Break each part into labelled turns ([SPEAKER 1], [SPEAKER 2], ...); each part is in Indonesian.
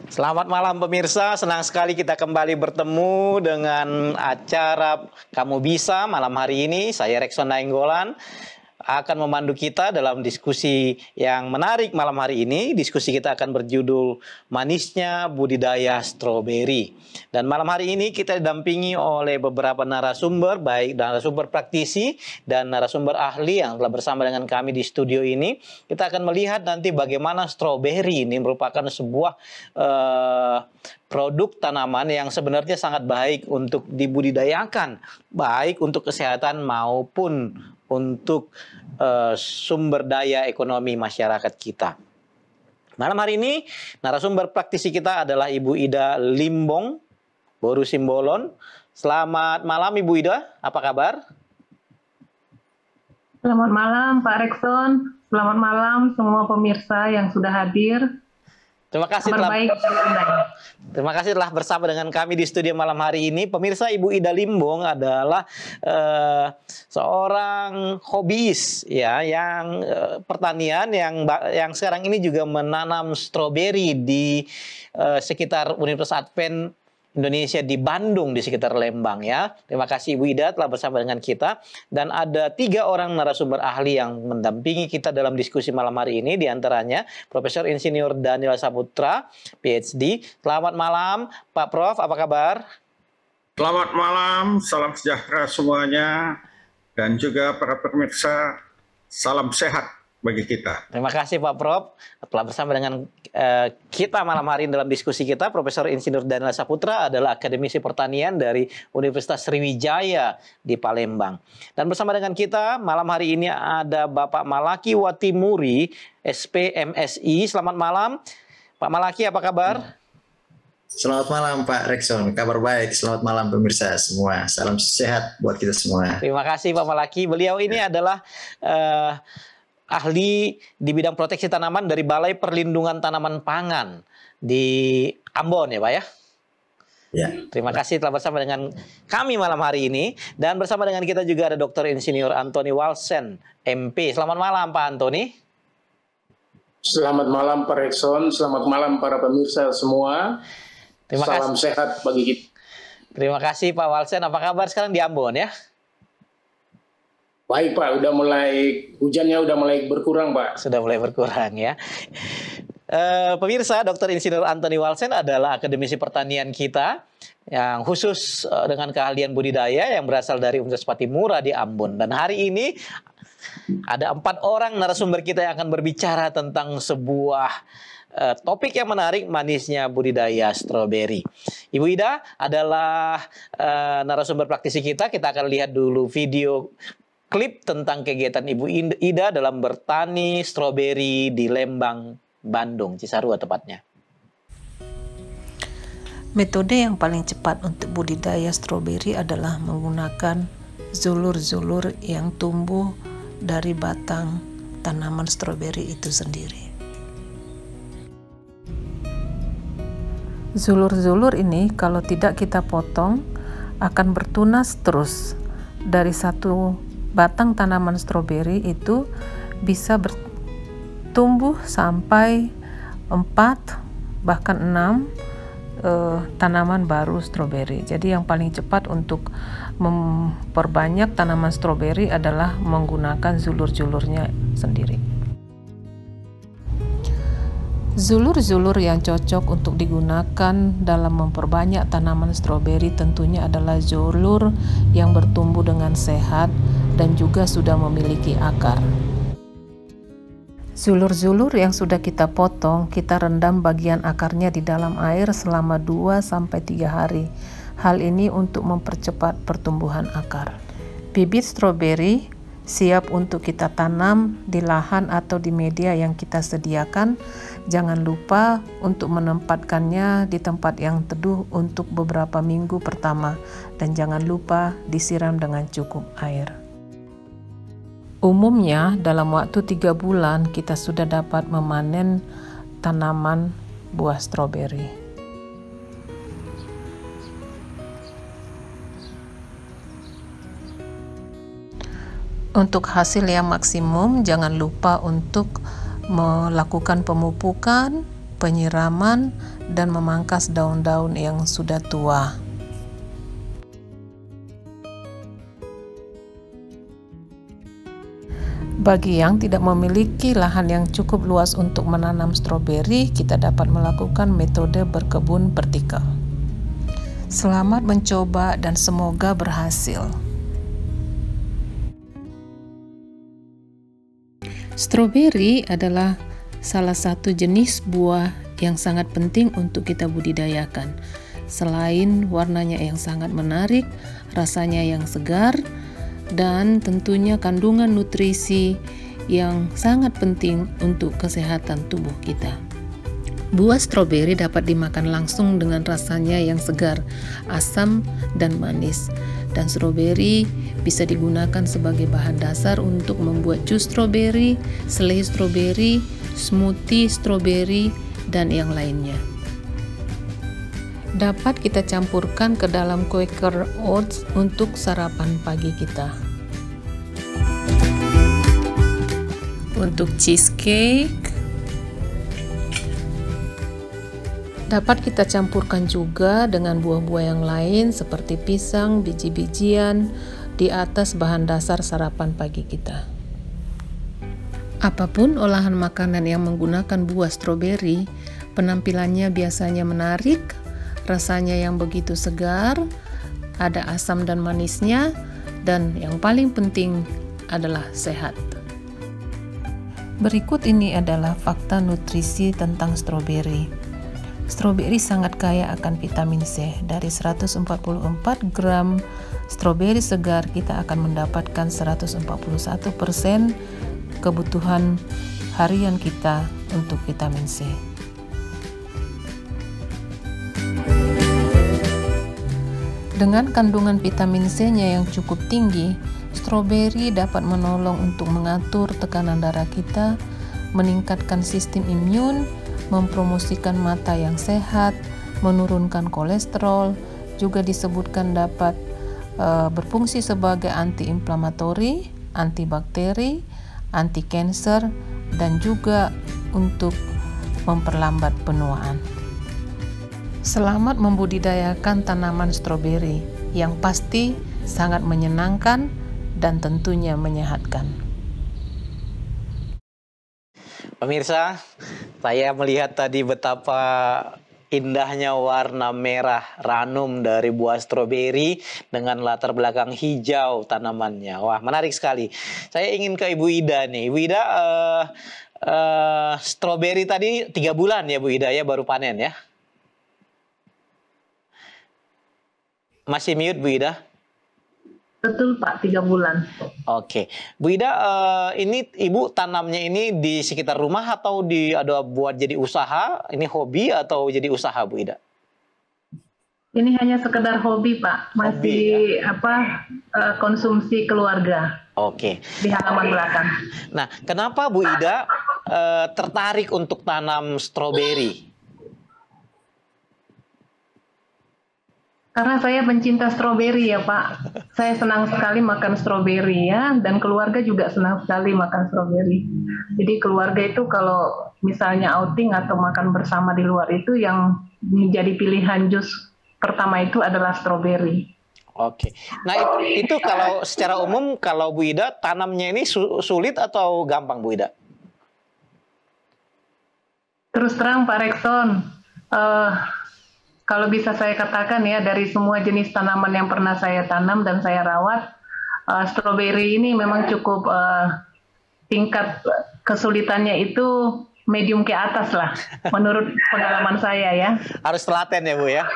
[SPEAKER 1] Selamat malam pemirsa, senang sekali kita kembali bertemu dengan acara Kamu Bisa malam hari ini. Saya Rekson Nainggolan akan memandu kita dalam diskusi yang menarik malam hari ini. Diskusi kita akan berjudul Manisnya Budidaya Stroberi. Dan malam hari ini kita didampingi oleh beberapa narasumber, baik narasumber praktisi dan narasumber ahli yang telah bersama dengan kami di studio ini. Kita akan melihat nanti bagaimana stroberi ini merupakan sebuah produk tanaman yang sebenarnya sangat baik untuk dibudidayakan, baik untuk kesehatan maupun untuk sumber daya ekonomi masyarakat kita. Malam hari ini narasumber praktisi kita adalah Ibu Ida Limbong Boru Simbolon. Selamat malam Ibu Ida, apa kabar?
[SPEAKER 2] Selamat malam Pak Rekson, selamat malam semua pemirsa yang sudah hadir.
[SPEAKER 1] Terima kasih telah bersama dengan kami di studio malam hari ini. Pemirsa, Ibu Ida Limbong adalah seorang hobis ya, yang pertanian yang sekarang ini juga menanam stroberi di sekitar Universitas Advent Indonesia di Bandung, di sekitar Lembang ya. Terima kasih Ibu Ida telah bersama dengan kita. Dan ada 3 orang narasumber ahli yang mendampingi kita dalam diskusi malam hari ini. Di antaranya Profesor Insinyur Daniel Saputra, PhD. Selamat malam Pak Prof, apa kabar?
[SPEAKER 3] Selamat malam, salam sejahtera semuanya. Dan juga para pemirsa, salam sehat bagi kita.
[SPEAKER 1] Terima kasih Pak Prof telah bersama dengan kita malam hari ini dalam diskusi kita. Profesor Insinyur Daniel Saputra adalah akademisi pertanian dari Universitas Sriwijaya di Palembang. Dan bersama dengan kita malam hari ini ada Bapak Malaki Watimuri, SPMSI. Selamat malam Pak Malaki, apa kabar?
[SPEAKER 4] Selamat malam Pak Rekson, kabar baik. Selamat malam pemirsa semua. Salam sehat buat kita semua.
[SPEAKER 1] Terima kasih Pak Malaki. Beliau ini adalah ahli di bidang proteksi tanaman dari Balai Perlindungan Tanaman Pangan di Ambon ya Pak ya?
[SPEAKER 4] Ya.
[SPEAKER 1] Terima kasih telah bersama dengan kami malam hari ini. Dan bersama dengan kita juga ada Dr. Insinyur Antoni Walsen, MP. Selamat malam Pak Antoni.
[SPEAKER 5] Selamat malam Pak Rekson, selamat malam para pemirsa semua. Salam sehat bagi kita.
[SPEAKER 1] Terima kasih Pak Walsen, apa kabar sekarang di Ambon ya?
[SPEAKER 5] Baik Pak, hujannya udah mulai berkurang Pak.
[SPEAKER 1] Sudah mulai berkurang ya. Pemirsa, Dr. Insinyur Antoni Walsen adalah akademisi pertanian kita yang khusus dengan keahlian budidaya yang berasal dari Universitas Patimura di Ambon. Dan hari ini ada 4 orang narasumber kita yang akan berbicara tentang sebuah topik yang menarik, manisnya budidaya stroberi. Ibu Ida adalah narasumber praktisi kita. Kita akan lihat dulu video klip tentang kegiatan Ibu Ida dalam bertani stroberi di Lembang, Bandung, Cisarua tepatnya.
[SPEAKER 6] Metode yang paling cepat untuk budidaya stroberi adalah menggunakan zulur-zulur yang tumbuh dari batang tanaman stroberi itu sendiri. Zulur-zulur ini kalau tidak kita potong akan bertunas terus. Dari satu batang tanaman stroberi itu bisa bertumbuh sampai 4 bahkan 6 tanaman baru stroberi. Jadi yang paling cepat untuk memperbanyak tanaman stroberi adalah menggunakan zulur-zulurnya sendiri. Zulur-zulur yang cocok untuk digunakan dalam memperbanyak tanaman stroberi tentunya adalah zulur yang bertumbuh dengan sehat dan juga sudah memiliki akar. Zulur-zulur yang sudah kita potong, kita rendam bagian akarnya di dalam air selama 2-3 hari. Hal ini untuk mempercepat pertumbuhan akar. Bibit stroberi siap untuk kita tanam di lahan atau di media yang kita sediakan. Jangan lupa untuk menempatkannya di tempat yang teduh untuk beberapa minggu pertama, dan jangan lupa disiram dengan cukup air. Umumnya dalam waktu 3 bulan kita sudah dapat memanen tanaman buah stroberi. Untuk hasil yang maksimum, jangan lupa untuk melakukan pemupukan, penyiraman, dan memangkas daun-daun yang sudah tua. Bagi yang tidak memiliki lahan yang cukup luas untuk menanam stroberi, kita dapat melakukan metode berkebun vertikal. Selamat mencoba dan semoga berhasil. Stroberi adalah salah satu jenis buah yang sangat penting untuk kita budidayakan. Selain warnanya yang sangat menarik, rasanya yang segar, dan tentunya kandungan nutrisi yang sangat penting untuk kesehatan tubuh kita. Buah stroberi dapat dimakan langsung dengan rasanya yang segar, asam, dan manis. Dan stroberi bisa digunakan sebagai bahan dasar untuk membuat jus stroberi, selai stroberi, smoothie stroberi, dan yang lainnya. Dapat kita campurkan ke dalam Quaker Oats untuk sarapan pagi kita. Untuk cheesecake, dapat kita campurkan juga dengan buah-buah yang lain seperti pisang, biji-bijian di atas bahan dasar sarapan pagi kita. Apapun olahan makanan yang menggunakan buah stroberi, penampilannya biasanya menarik, rasanya yang begitu segar, ada asam dan manisnya, dan yang paling penting adalah sehat. Berikut ini adalah fakta nutrisi tentang stroberi. Stroberi sangat kaya akan vitamin C. Dari 144 gram stroberi segar, kita akan mendapatkan 141% kebutuhan harian kita untuk vitamin C. Dengan kandungan vitamin C-nya yang cukup tinggi, stroberi dapat menolong untuk mengatur tekanan darah kita, meningkatkan sistem imun, mempromosikan mata yang sehat, menurunkan kolesterol, juga disebutkan dapat berfungsi sebagai anti-inflamatori, antibakteri, anti-kanker, dan juga untuk memperlambat penuaan. Selamat membudidayakan tanaman stroberi yang pasti sangat menyenangkan dan tentunya menyehatkan.
[SPEAKER 1] Pemirsa, saya melihat tadi betapa indahnya warna merah ranum dari buah stroberi dengan latar belakang hijau tanamannya. Wah, menarik sekali. Saya ingin ke Ibu Ida nih. Ibu Ida, stroberi tadi 3 bulan ya Bu Ida ya baru panen ya? Masih mute Bu Ida?
[SPEAKER 2] Betul Pak, 3 bulan.
[SPEAKER 1] Oke, Bu Ida, ini Ibu tanamnya ini di sekitar rumah atau ada buat jadi usaha? Ini hobi atau jadi usaha Bu Ida?
[SPEAKER 2] Ini hanya sekedar hobi Pak, masih
[SPEAKER 1] hobi,
[SPEAKER 2] konsumsi keluarga.
[SPEAKER 1] Oke.
[SPEAKER 2] Di halaman belakang.
[SPEAKER 1] Nah, kenapa Bu Ida tertarik untuk tanam stroberi?
[SPEAKER 2] Karena saya pencinta stroberi ya Pak. Saya senang sekali makan stroberi ya, dan keluarga juga senang sekali makan stroberi. Jadi keluarga itu kalau misalnya outing atau makan bersama di luar itu yang menjadi pilihan jus pertama itu adalah stroberi.
[SPEAKER 1] Oke. Nah itu kalau secara umum kalau Bu Ida tanamnya ini sulit atau gampang Bu Ida?
[SPEAKER 2] Terus terang Pak Rekson, kalau bisa saya katakan ya, dari semua jenis tanaman yang pernah saya tanam dan saya rawat, stroberi ini memang cukup tingkat kesulitannya itu medium ke atas lah, menurut pengalaman saya ya.
[SPEAKER 1] Harus telaten ya Bu ya?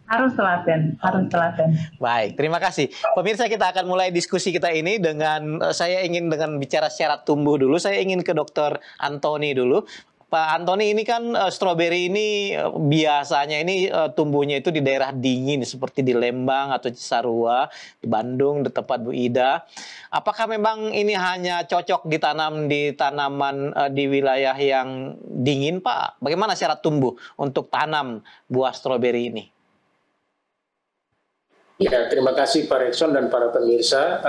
[SPEAKER 2] Harus telaten, harus telaten.
[SPEAKER 1] Baik, terima kasih. Pemirsa, kita akan mulai diskusi kita ini dengan, saya ingin dengan bicara syarat tumbuh dulu, saya ingin ke Dr. Antoni dulu. Pak Antoni, ini kan stroberi ini biasanya ini tumbuhnya itu di daerah dingin seperti di Lembang atau Cisarua, di Bandung, di tempat Bu Ida. Apakah memang ini hanya cocok ditanam di tanaman di wilayah yang dingin, Pak? Bagaimana syarat tumbuh untuk tanam buah stroberi ini?
[SPEAKER 5] Ya, terima kasih Pak Rekson dan para pemirsa.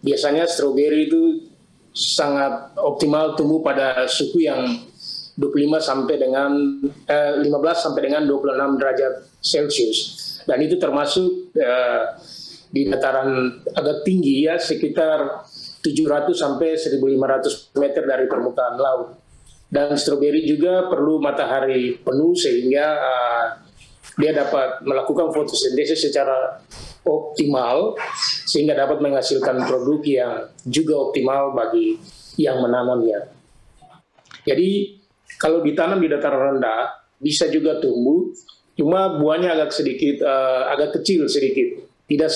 [SPEAKER 5] Biasanya stroberi itu sangat optimal tumbuh pada suhu yang 15 sampai dengan 26 derajat Celcius, dan itu termasuk di dataran agak tinggi ya, sekitar 700 sampai 1.500 meter dari permukaan laut. Dan stroberi juga perlu matahari penuh sehingga dia dapat melakukan fotosintesis secara optimal sehingga dapat menghasilkan produk yang juga optimal bagi yang menanamnya. Jadi kalau ditanam di dataran rendah bisa juga tumbuh, cuma buahnya agak kecil sedikit, tidak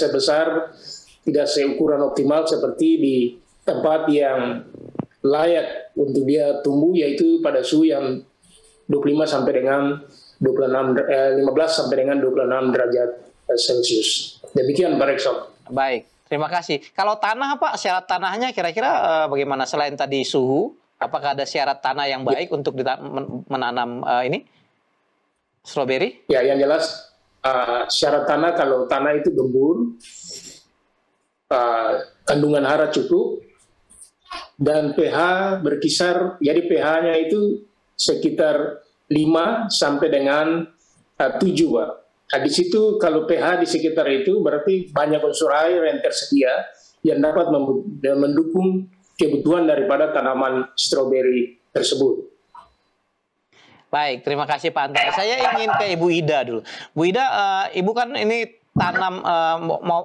[SPEAKER 5] seukuran optimal seperti di tempat yang layak untuk dia tumbuh, yaitu pada suhu yang 15 sampai dengan 26 derajat Celcius. Demikian Pak Rekson.
[SPEAKER 1] Baik, terima kasih. Kalau tanah Pak, syarat tanahnya kira-kira bagaimana selain tadi suhu? Apakah ada syarat tanah yang baik untuk menanam ini stroberi?
[SPEAKER 5] Ya, yang jelas syarat tanah, kalau tanah itu gembur, kandungan hara cukup, dan pH berkisar, jadi pH-nya itu sekitar 5 sampai dengan 7, Pak. Nah, di situ kalau pH di sekitar itu berarti banyak unsur air yang tersedia yang dapat mendukung kebutuhan daripada tanaman stroberi tersebut.
[SPEAKER 1] Baik, terima kasih Pak Antoni. Saya ingin ke Ibu Ida dulu. Bu Ida, Ibu kan ini tanam,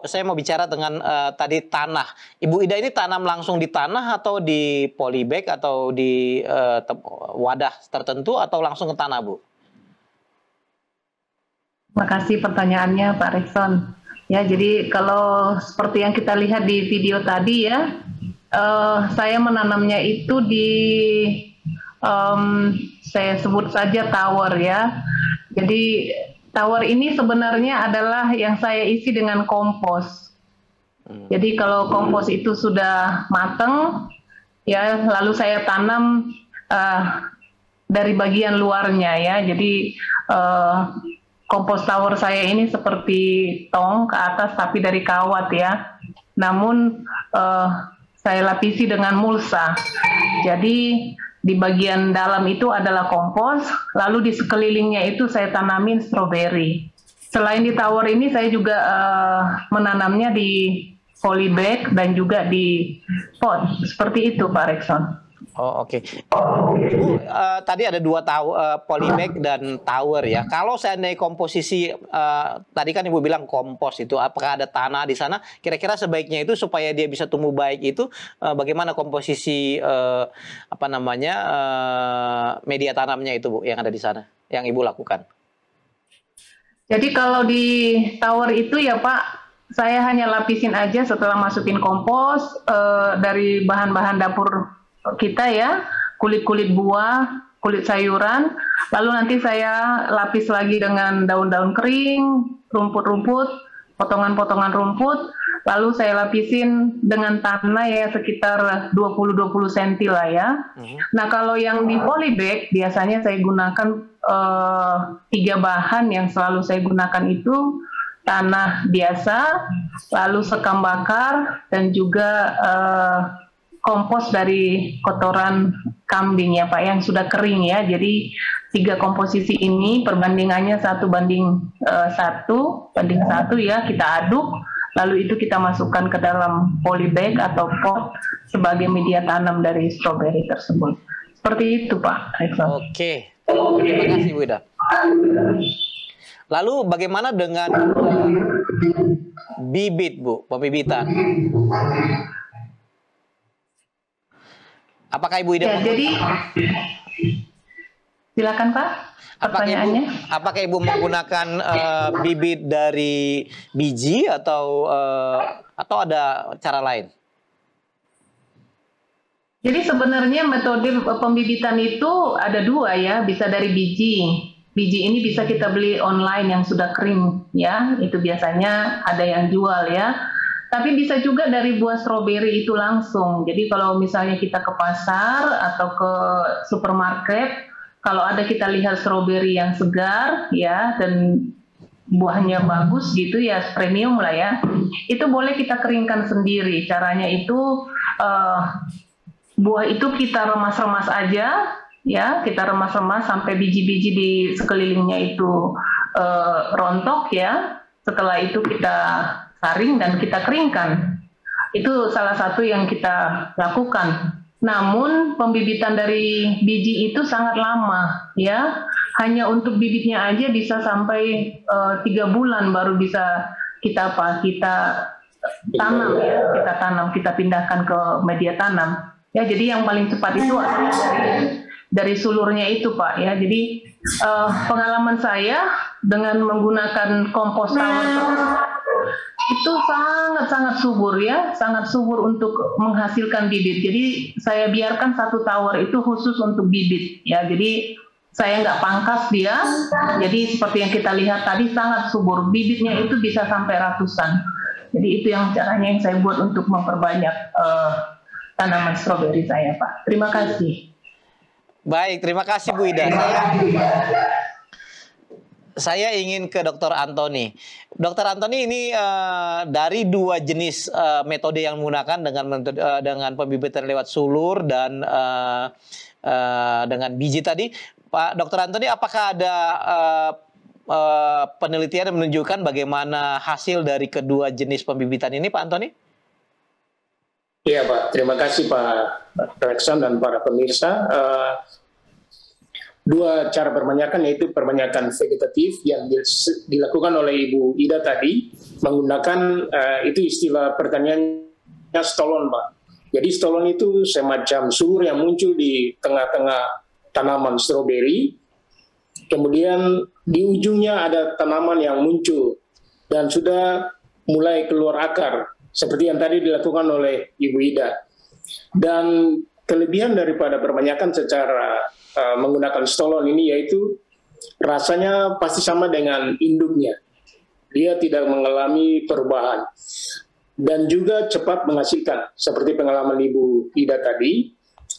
[SPEAKER 1] saya mau bicara dengan tadi tanah. Ibu Ida ini tanam langsung di tanah atau di polybag atau di wadah tertentu atau langsung ke tanah, Bu?
[SPEAKER 2] Terima kasih pertanyaannya Pak Rekson. Ya, jadi kalau seperti yang kita lihat di video tadi ya, saya menanamnya itu di saya sebut saja tower ya. Jadi tower ini sebenarnya adalah yang saya isi dengan kompos. Jadi kalau kompos itu sudah matang ya, lalu saya tanam dari bagian luarnya ya. Jadi kompos tower saya ini seperti tong ke atas tapi dari kawat ya. Namun saya lapisi dengan mulsa. Jadi di bagian dalam itu adalah kompos, lalu di sekelilingnya itu saya tanamin stroberi. Selain di tower ini saya juga menanamnya di polybag dan juga di pot. Seperti itu Pak Rekson.
[SPEAKER 1] Oh, oke. Bu, tadi ada dua polybag dan tower ya. Kalau seandainya komposisi tadi kan Ibu bilang kompos itu, apakah ada tanah di sana? Kira-kira sebaiknya itu supaya dia bisa tumbuh baik itu bagaimana komposisi media tanamnya itu Bu yang ada di sana yang Ibu lakukan?
[SPEAKER 2] Jadi kalau di tower itu ya Pak, saya hanya lapisin aja setelah masukin kompos dari bahan-bahan dapur kita ya, kulit-kulit buah, kulit sayuran, lalu nanti saya lapis lagi dengan daun-daun kering, rumput-rumput, potongan-potongan rumput, lalu saya lapisin dengan tanah ya sekitar 20-20 cm lah ya. Nah kalau yang di polybag biasanya saya gunakan 3 bahan yang selalu saya gunakan itu tanah biasa, lalu sekam bakar, dan juga kompos dari kotoran kambing ya Pak yang sudah kering ya. Jadi 3 komposisi ini perbandingannya 1:1 ya, kita aduk, lalu itu kita masukkan ke dalam polybag atau pot sebagai media tanam dari stroberi tersebut. Seperti itu Pak Rekson.
[SPEAKER 1] Oke, terima kasih Bu Ida. Lalu bagaimana dengan bibit Bu, pembibitan? Apakah Ibu Ida?
[SPEAKER 2] Ya, Silakan Pak, pertanyaannya.
[SPEAKER 1] Apakah Ibu menggunakan bibit dari biji atau ada cara lain?
[SPEAKER 2] Jadi sebenarnya metode pembibitan itu ada dua ya, bisa dari biji. Biji ini bisa kita beli online yang sudah kering ya, itu biasanya ada yang jual ya. Tapi bisa juga dari buah stroberi itu langsung. Jadi kalau misalnya kita ke pasar atau ke supermarket, kalau ada kita lihat stroberi yang segar ya dan buahnya bagus gitu ya, premium lah ya, itu boleh kita keringkan sendiri. Caranya itu buah itu kita remas-remas aja ya, kita remas-remas sampai biji-biji di sekelilingnya itu rontok ya. Setelah itu kita saring dan kita keringkan. Itu salah satu yang kita lakukan. Namun pembibitan dari biji itu sangat lama ya. Hanya untuk bibitnya aja bisa sampai 3 bulan baru bisa kita tanam ya. Kita pindahkan ke media tanam. Ya, jadi yang paling cepat itu adalah dari sulurnya itu Pak ya. Jadi pengalaman saya dengan menggunakan kompos tower itu sangat-sangat subur ya, sangat subur untuk menghasilkan bibit. Jadi saya biarkan 1 tower itu khusus untuk bibit ya. Jadi saya nggak pangkas dia. Jadi seperti yang kita lihat tadi sangat subur. Bibitnya itu bisa sampai ratusan. Jadi itu yang caranya yang saya buat untuk memperbanyak tanaman stroberi saya, Pak. Terima kasih.
[SPEAKER 1] Baik, terima kasih Bu Ida. Saya ingin ke Dr. Antoni. Dr. Antoni, ini dari 2 jenis metode yang menggunakan dengan pembibitan lewat sulur dan dengan biji tadi, Pak Dr. Antoni, apakah ada penelitian yang menunjukkan bagaimana hasil dari kedua jenis pembibitan ini, Pak Antoni?
[SPEAKER 5] Iya Pak, terima kasih Pak Rekson dan para pemirsa. 2 cara perbanyakan, yaitu perbanyakan vegetatif yang dilakukan oleh Ibu Ida tadi, menggunakan itu istilah pertaniannya stolon Pak. Jadi stolon itu semacam sulur yang muncul di tengah-tengah tanaman stroberi, kemudian di ujungnya ada tanaman yang muncul dan sudah mulai keluar akar, seperti yang tadi dilakukan oleh Ibu Ida. Dan kelebihan daripada perbanyakan secara menggunakan stolon ini yaitu rasanya pasti sama dengan induknya. Dia tidak mengalami perubahan. Dan juga cepat menghasilkan, seperti pengalaman Ibu Ida tadi.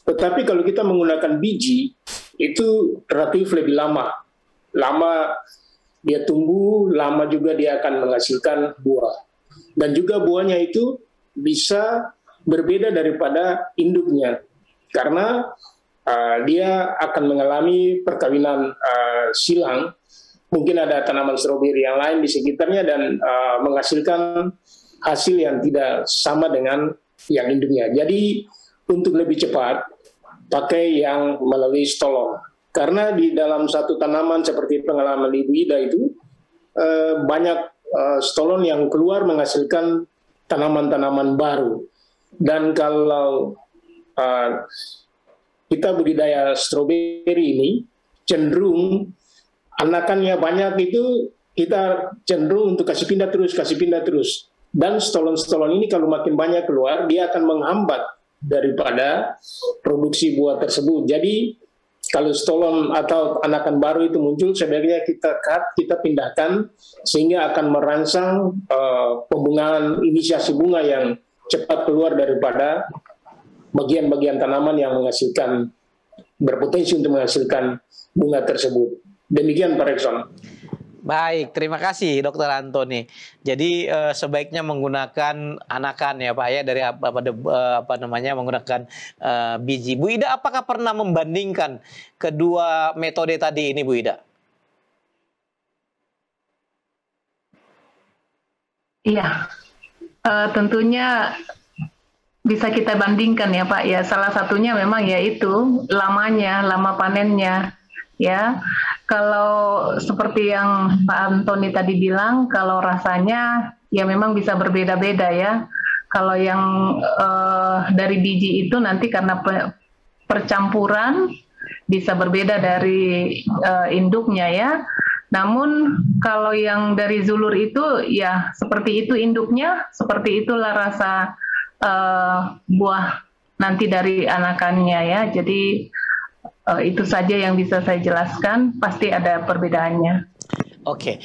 [SPEAKER 5] Tetapi kalau kita menggunakan biji, itu relatif lebih lama. Lama dia tumbuh, lama juga dia akan menghasilkan buah. Dan juga buahnya itu bisa berbeda daripada induknya, karena dia akan mengalami perkawinan silang. Mungkin ada tanaman stroberi yang lain di sekitarnya dan menghasilkan hasil yang tidak sama dengan yang induknya. Jadi untuk lebih cepat, pakai yang melalui stolon. Karena di dalam satu tanaman seperti pengalaman Ibu Ida itu, banyak stolon yang keluar menghasilkan tanaman-tanaman baru. Dan kalau kita budidaya stroberi ini, cenderung anakannya banyak itu kita cenderung untuk kasih pindah terus. Dan stolon-stolon ini kalau makin banyak keluar, dia akan menghambat daripada produksi buah tersebut. Jadi kalau stolon atau anakan baru itu muncul, sebaiknya kita cut, kita pindahkan, sehingga akan merangsang pembungaan inisiasi bunga yang cepat keluar daripada bagian-bagian tanaman yang menghasilkan, berpotensi untuk menghasilkan bunga tersebut. Demikian Pak Rekson.
[SPEAKER 1] Baik, terima kasih Dr. Antoni. Jadi sebaiknya menggunakan anakan ya Pak ya, dari menggunakan biji. Bu Ida, apakah pernah membandingkan kedua metode tadi ini Bu Ida?
[SPEAKER 2] Iya, tentunya bisa kita bandingkan ya Pak ya. Salah satunya memang yaitu lama panennya ya. Kalau seperti yang Pak Antoni tadi bilang, kalau rasanya ya memang bisa berbeda-beda ya. Kalau yang dari biji itu nanti karena percampuran bisa berbeda dari induknya ya. Namun kalau yang dari Zulur itu ya seperti itu induknya, seperti itulah rasa buah nanti dari anakannya ya. Jadi itu saja yang bisa saya jelaskan, pasti ada perbedaannya.
[SPEAKER 1] Oke,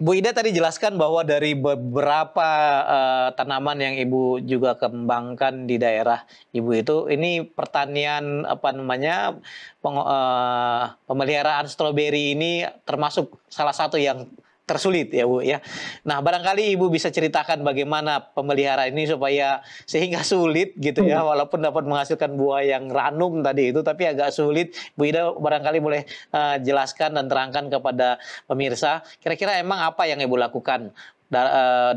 [SPEAKER 1] Bu Ida tadi jelaskan bahwa dari beberapa tanaman yang Ibu juga kembangkan di daerah Ibu itu, ini pertanian pemeliharaan stroberi ini termasuk salah satu yang tersulit ya Bu ya. Nah barangkali Ibu bisa ceritakan bagaimana pemeliharaan ini supaya sehingga sulit gitu ya, walaupun dapat menghasilkan buah yang ranum tadi itu, tapi agak sulit. Bu Ida barangkali boleh jelaskan dan terangkan kepada pemirsa kira-kira emang apa yang Ibu lakukan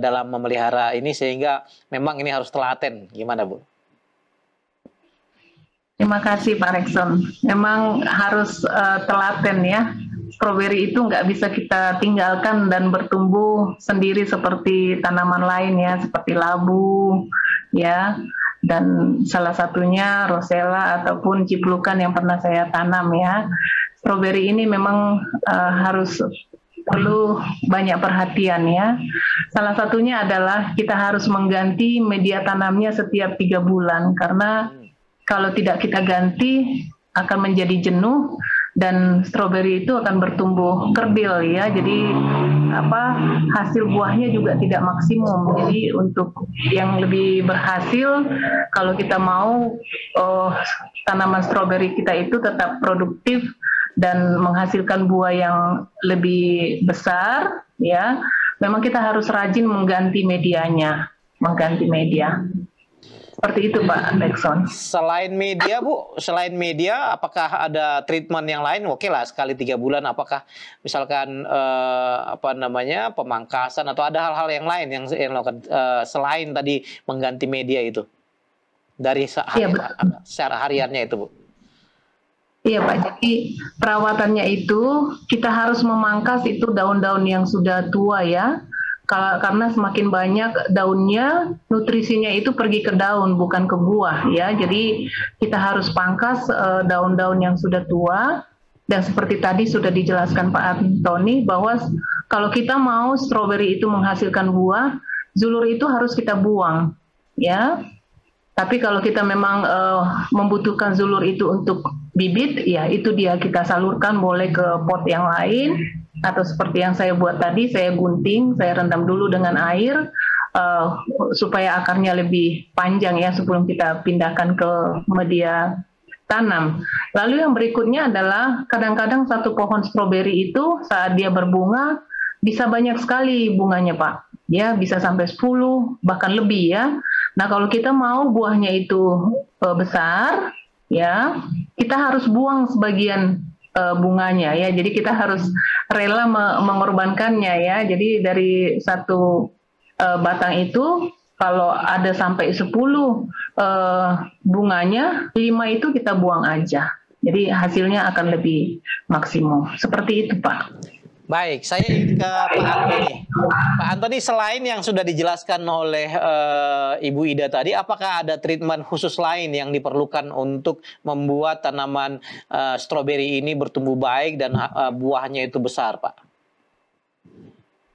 [SPEAKER 1] dalam memelihara ini sehingga memang ini harus telaten, gimana Bu?
[SPEAKER 2] Terima kasih Pak Rekson. Memang harus telaten ya. Stroberi itu nggak bisa kita tinggalkan dan bertumbuh sendiri seperti tanaman lain ya, seperti labu ya, dan salah satunya rosella ataupun ciplukan yang pernah saya tanam ya. Stroberi ini memang perlu banyak perhatian ya. Salah satunya adalah kita harus mengganti media tanamnya setiap 3 bulan, karena kalau tidak kita ganti akan menjadi jenuh dan stroberi itu akan bertumbuh kerdil ya. Jadi hasil buahnya juga tidak maksimum. Jadi untuk yang lebih berhasil, kalau kita mau tanaman stroberi kita itu tetap produktif dan menghasilkan buah yang lebih besar ya, memang kita harus rajin mengganti medianya, mengganti media. Seperti itu Pak Rekson.
[SPEAKER 1] Selain media Bu, apakah ada treatment yang lain? Oke lah, sekali 3 bulan, apakah misalkan pemangkasan atau ada hal-hal yang lain yang dilakukan selain tadi mengganti media itu dari secara hariannya itu Bu?
[SPEAKER 2] Iya Pak, jadi perawatannya itu kita harus memangkas itu daun-daun yang sudah tua ya. Karena semakin banyak daunnya, nutrisinya itu pergi ke daun bukan ke buah ya. Jadi kita harus pangkas daun-daun yang sudah tua, dan seperti tadi sudah dijelaskan Pak Antoni bahwa kalau kita mau stroberi itu menghasilkan buah, zulur itu harus kita buang ya. Tapi kalau kita memang membutuhkan zulur itu untuk bibit, ya itu dia kita salurkan boleh ke pot yang lain, atau seperti yang saya buat tadi, saya gunting, saya rendam dulu dengan air supaya akarnya lebih panjang ya sebelum kita pindahkan ke media tanam. Lalu yang berikutnya adalah kadang-kadang satu pohon stroberi itu saat dia berbunga bisa banyak sekali bunganya Pak. Ya bisa sampai 10 bahkan lebih ya. Nah kalau kita mau buahnya itu besar ya, kita harus buang sebagian bunganya ya. Jadi kita harus rela mengorbankannya ya. Jadi dari satu batang itu kalau ada sampai 10 bunganya, 5 itu kita buang aja. Jadi hasilnya akan lebih maksimum. Seperti itu Pak.
[SPEAKER 1] Baik, saya ingin ke Pak Antoni. Pak Antoni, selain yang sudah dijelaskan oleh Ibu Ida tadi, apakah ada treatment khusus lain yang diperlukan untuk membuat tanaman stroberi ini bertumbuh baik dan buahnya itu besar, Pak?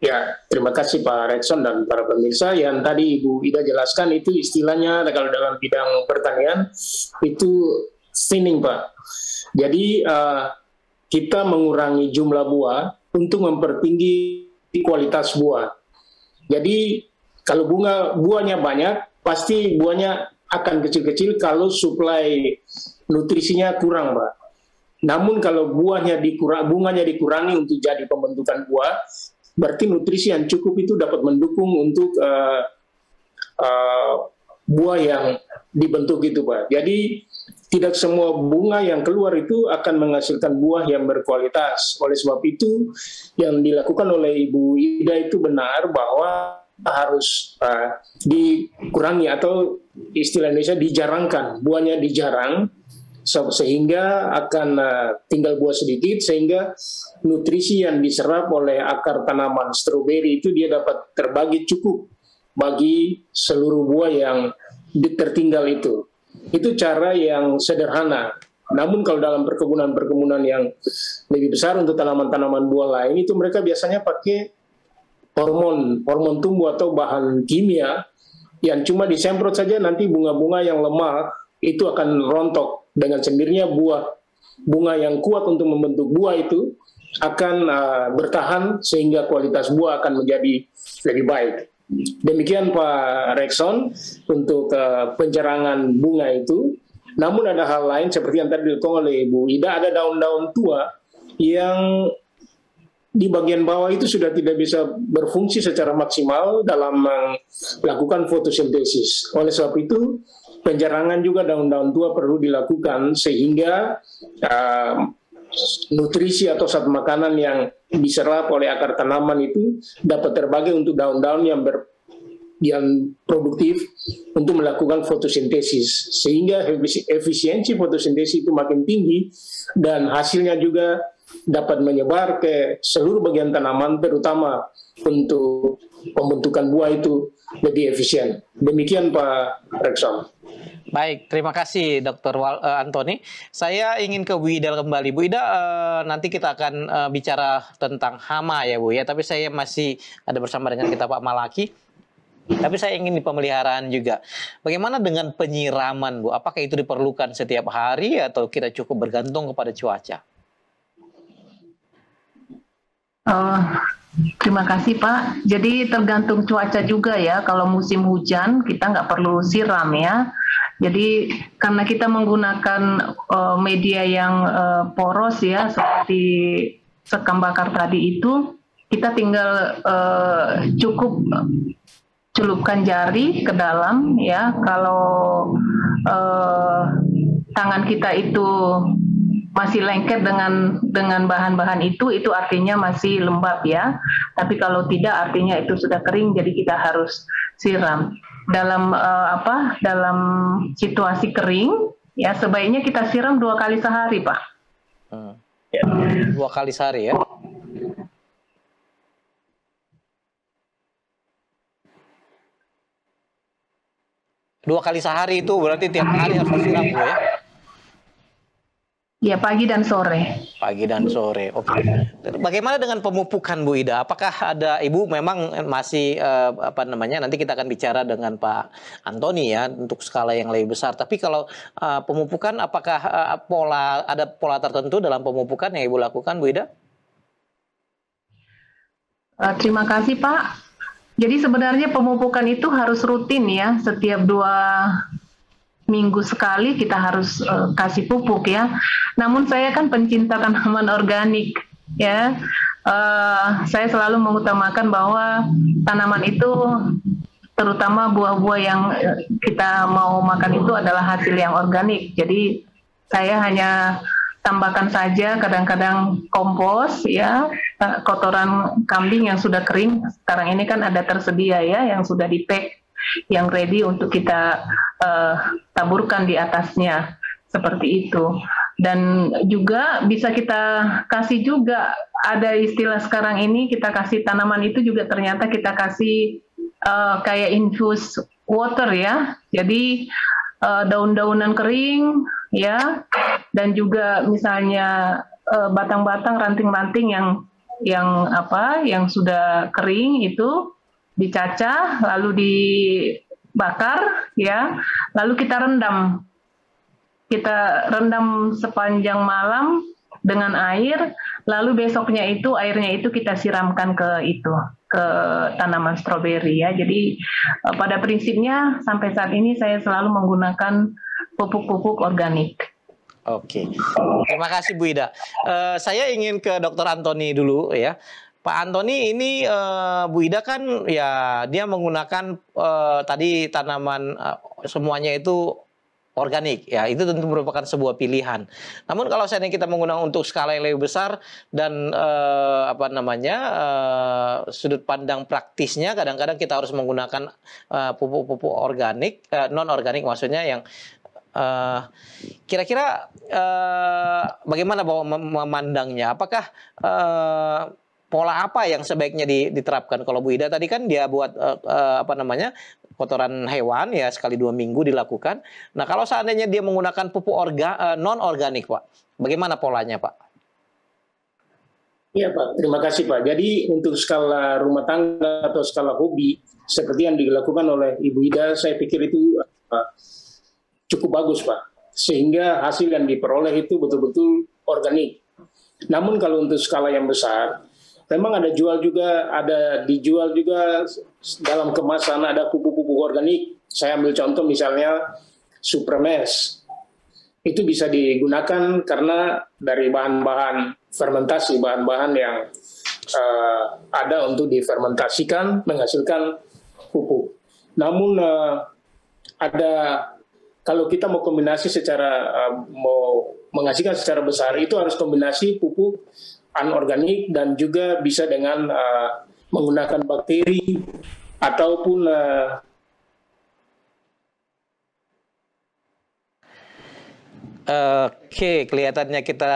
[SPEAKER 5] Ya, terima kasih Pak Rekson dan para pemirsa. Yang tadi Ibu Ida jelaskan itu istilahnya kalau dalam bidang pertanian itu thinning Pak. Jadi kita mengurangi jumlah buah untuk mempertinggi kualitas buah. Jadi kalau buahnya banyak, pasti buahnya akan kecil-kecil kalau suplai nutrisinya kurang, Pak. Namun kalau bunganya dikurangi untuk jadi pembentukan buah, berarti nutrisi yang cukup itu dapat mendukung untuk buah yang dibentuk itu, Pak. Jadi tidak semua bunga yang keluar itu akan menghasilkan buah yang berkualitas. Oleh sebab itu, yang dilakukan oleh Ibu Ida itu benar bahwa harus dikurangi atau istilah Indonesia dijarangkan, buahnya dijarang sehingga akan tinggal buah sedikit, sehingga nutrisi yang diserap oleh akar tanaman stroberi itu dia dapat terbagi cukup bagi seluruh buah yang tertinggal itu. Itu cara yang sederhana Namun kalau dalam perkebunan-perkebunan yang lebih besar untuk tanaman-tanaman buah lain itu mereka biasanya pakai hormon tumbuh atau bahan kimia yang cuma disemprot saja, nanti bunga-bunga yang lemah itu akan rontok. Dengan sendirinya bunga yang kuat untuk membentuk buah itu akan bertahan sehingga kualitas buah akan menjadi lebih baik. Demikian Pak Rekson untuk pencerangan bunga itu. Namun ada hal lain seperti yang tadi dilakukan oleh Ibu Ida, ada daun-daun tua yang di bagian bawah itu sudah tidak bisa berfungsi secara maksimal dalam melakukan fotosintesis. Oleh sebab itu, pencerangan juga daun-daun tua perlu dilakukan sehingga nutrisi atau zat makanan yang diserap oleh akar tanaman itu dapat terbagi untuk daun-daun yang produktif untuk melakukan fotosintesis, sehingga efisiensi fotosintesis itu makin tinggi dan hasilnya juga dapat menyebar ke seluruh bagian tanaman, terutama untuk pembentukan buah itu lebih efisien. Demikian Pak Rekson.
[SPEAKER 1] Baik, terima kasih Dr. Antoni. Saya ingin ke Bu Ida kembali. Bu Ida, nanti kita akan bicara tentang hama ya Bu ya, tapi saya masih ada bersama dengan kita Pak Malaki. Tapi saya ingin di pemeliharaan juga. Bagaimana dengan penyiraman Bu? Apakah itu diperlukan setiap hari atau kita cukup bergantung kepada cuaca?
[SPEAKER 2] Terima kasih Pak. Jadi tergantung cuaca juga ya. Kalau musim hujan kita nggak perlu siram ya. Jadi karena kita menggunakan media yang poros ya, seperti sekam bakar tadi itu, kita tinggal cukup celupkan jari ke dalam ya. Kalau tangan kita itu masih lengket dengan bahan-bahan itu artinya masih lembab ya. Tapi kalau tidak artinya itu sudah kering, jadi kita harus siram. Dalam dalam situasi kering ya sebaiknya kita siram 2 kali sehari Pak.
[SPEAKER 1] 2 kali sehari ya. Dua kali sehari itu berarti tiap hari harus disiram Bu ya?
[SPEAKER 2] Ya, pagi dan sore.
[SPEAKER 1] Pagi dan sore, oke. Bagaimana dengan pemupukan Bu Ida? Apakah ada Ibu memang masih nanti kita akan bicara dengan Pak Antoni ya untuk skala yang lebih besar. Tapi kalau pemupukan, apakah ada pola tertentu dalam pemupukan yang Ibu lakukan Bu Ida?
[SPEAKER 2] Terima kasih Pak. Jadi sebenarnya pemupukan itu harus rutin ya, setiap 2 minggu sekali kita harus kasih pupuk ya. Namun saya kan pencinta tanaman organik ya. Saya selalu mengutamakan bahwa tanaman itu, terutama buah-buah yang kita mau makan itu adalah hasil yang organik. Jadi saya hanya tambahkan saja kadang-kadang kompos ya, kotoran kambing yang sudah kering. Sekarang ini kan ada tersedia ya yang sudah di-pack, yang ready untuk kita taburkan di atasnya seperti itu. Dan juga bisa kita kasih juga, ada istilah sekarang ini, kita kasih tanaman itu juga ternyata kita kasih kayak infused water ya. Jadi daun-daunan kering ya, dan juga misalnya batang-batang, ranting-ranting yang sudah kering itu dicacah lalu dibakar ya, lalu kita rendam sepanjang malam dengan air, lalu besoknya itu airnya itu kita siramkan ke tanaman stroberi ya. Jadi pada prinsipnya sampai saat ini saya selalu menggunakan pupuk-pupuk organik.
[SPEAKER 1] Oke, terima kasih Bu Ida. Saya ingin ke Dr. Antoni dulu ya. Pak Antoni, ini Bu Ida kan ya dia menggunakan tadi tanaman semuanya itu organik ya, itu tentu merupakan sebuah pilihan. Namun kalau seandainya kita menggunakan untuk skala yang lebih besar dan sudut pandang praktisnya, kadang-kadang kita harus menggunakan pupuk-pupuk organik, non organik maksudnya, yang kira-kira bagaimana memandangnya? Apakah pola apa yang sebaiknya diterapkan? Kalau Bu Ida tadi kan dia buat kotoran hewan ya sekali 2 minggu dilakukan. Nah, kalau seandainya dia menggunakan pupuk non organik, Pak, bagaimana polanya, Pak?
[SPEAKER 5] Iya Pak, terima kasih Pak. Jadi untuk skala rumah tangga atau skala hobi seperti yang dilakukan oleh Ibu Ida, saya pikir itu cukup bagus Pak. Sehingga hasil yang diperoleh itu betul-betul organik. Namun kalau untuk skala yang besar, memang ada dijual juga dalam kemasan ada pupuk-pupuk organik. Saya ambil contoh misalnya Supremes. Itu bisa digunakan karena dari bahan-bahan fermentasi, bahan-bahan yang ada untuk difermentasikan menghasilkan pupuk. Namun kalau kita mau kombinasi mau menghasilkan secara besar itu harus kombinasi pupuk anorganik dan juga bisa dengan menggunakan bakteri ataupun
[SPEAKER 1] Oke, kelihatannya kita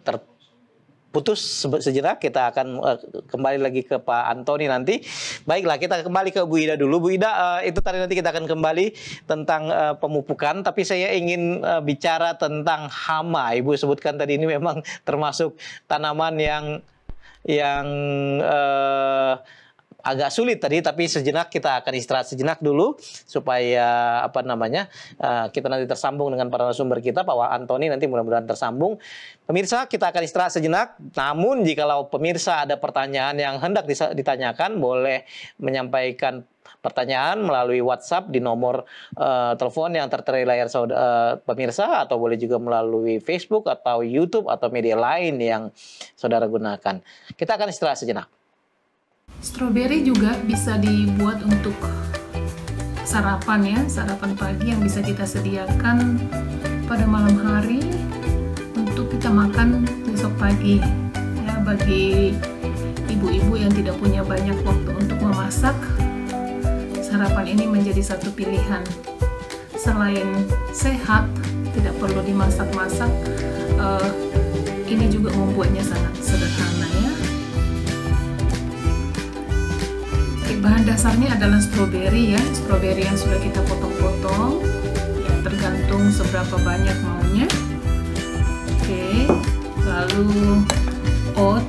[SPEAKER 1] terputus sejenak. Kita akan kembali lagi ke Pak Antoni nanti. Baiklah, kita kembali ke Bu Ida dulu. Bu Ida, itu tadi nanti kita akan kembali tentang pemupukan. Tapi saya ingin bicara tentang hama. Ibu sebutkan tadi ini memang termasuk tanaman yang agak sulit tadi, tapi sejenak kita akan istirahat sejenak dulu supaya kita nanti tersambung dengan para narasumber kita, Pak Antoni nanti mudah-mudahan tersambung. Pemirsa, kita akan istirahat sejenak. Namun jikalau pemirsa ada pertanyaan yang hendak ditanyakan, boleh menyampaikan pertanyaan melalui WhatsApp di nomor telepon yang tertera di layar pemirsa, atau boleh juga melalui Facebook atau YouTube atau media lain yang saudara gunakan. Kita akan istirahat sejenak.
[SPEAKER 6] Stroberi juga bisa dibuat untuk sarapan ya, sarapan pagi yang bisa kita sediakan pada malam hari untuk kita makan besok pagi. Ya, bagi ibu-ibu yang tidak punya banyak waktu untuk memasak, sarapan ini menjadi satu pilihan. Selain sehat, tidak perlu dimasak-masak, ini juga membuatnya sangat sederhana ya. Bahan dasarnya adalah stroberi ya, stroberi yang sudah kita potong-potong, ya, tergantung seberapa banyak maunya. Oke, lalu oat,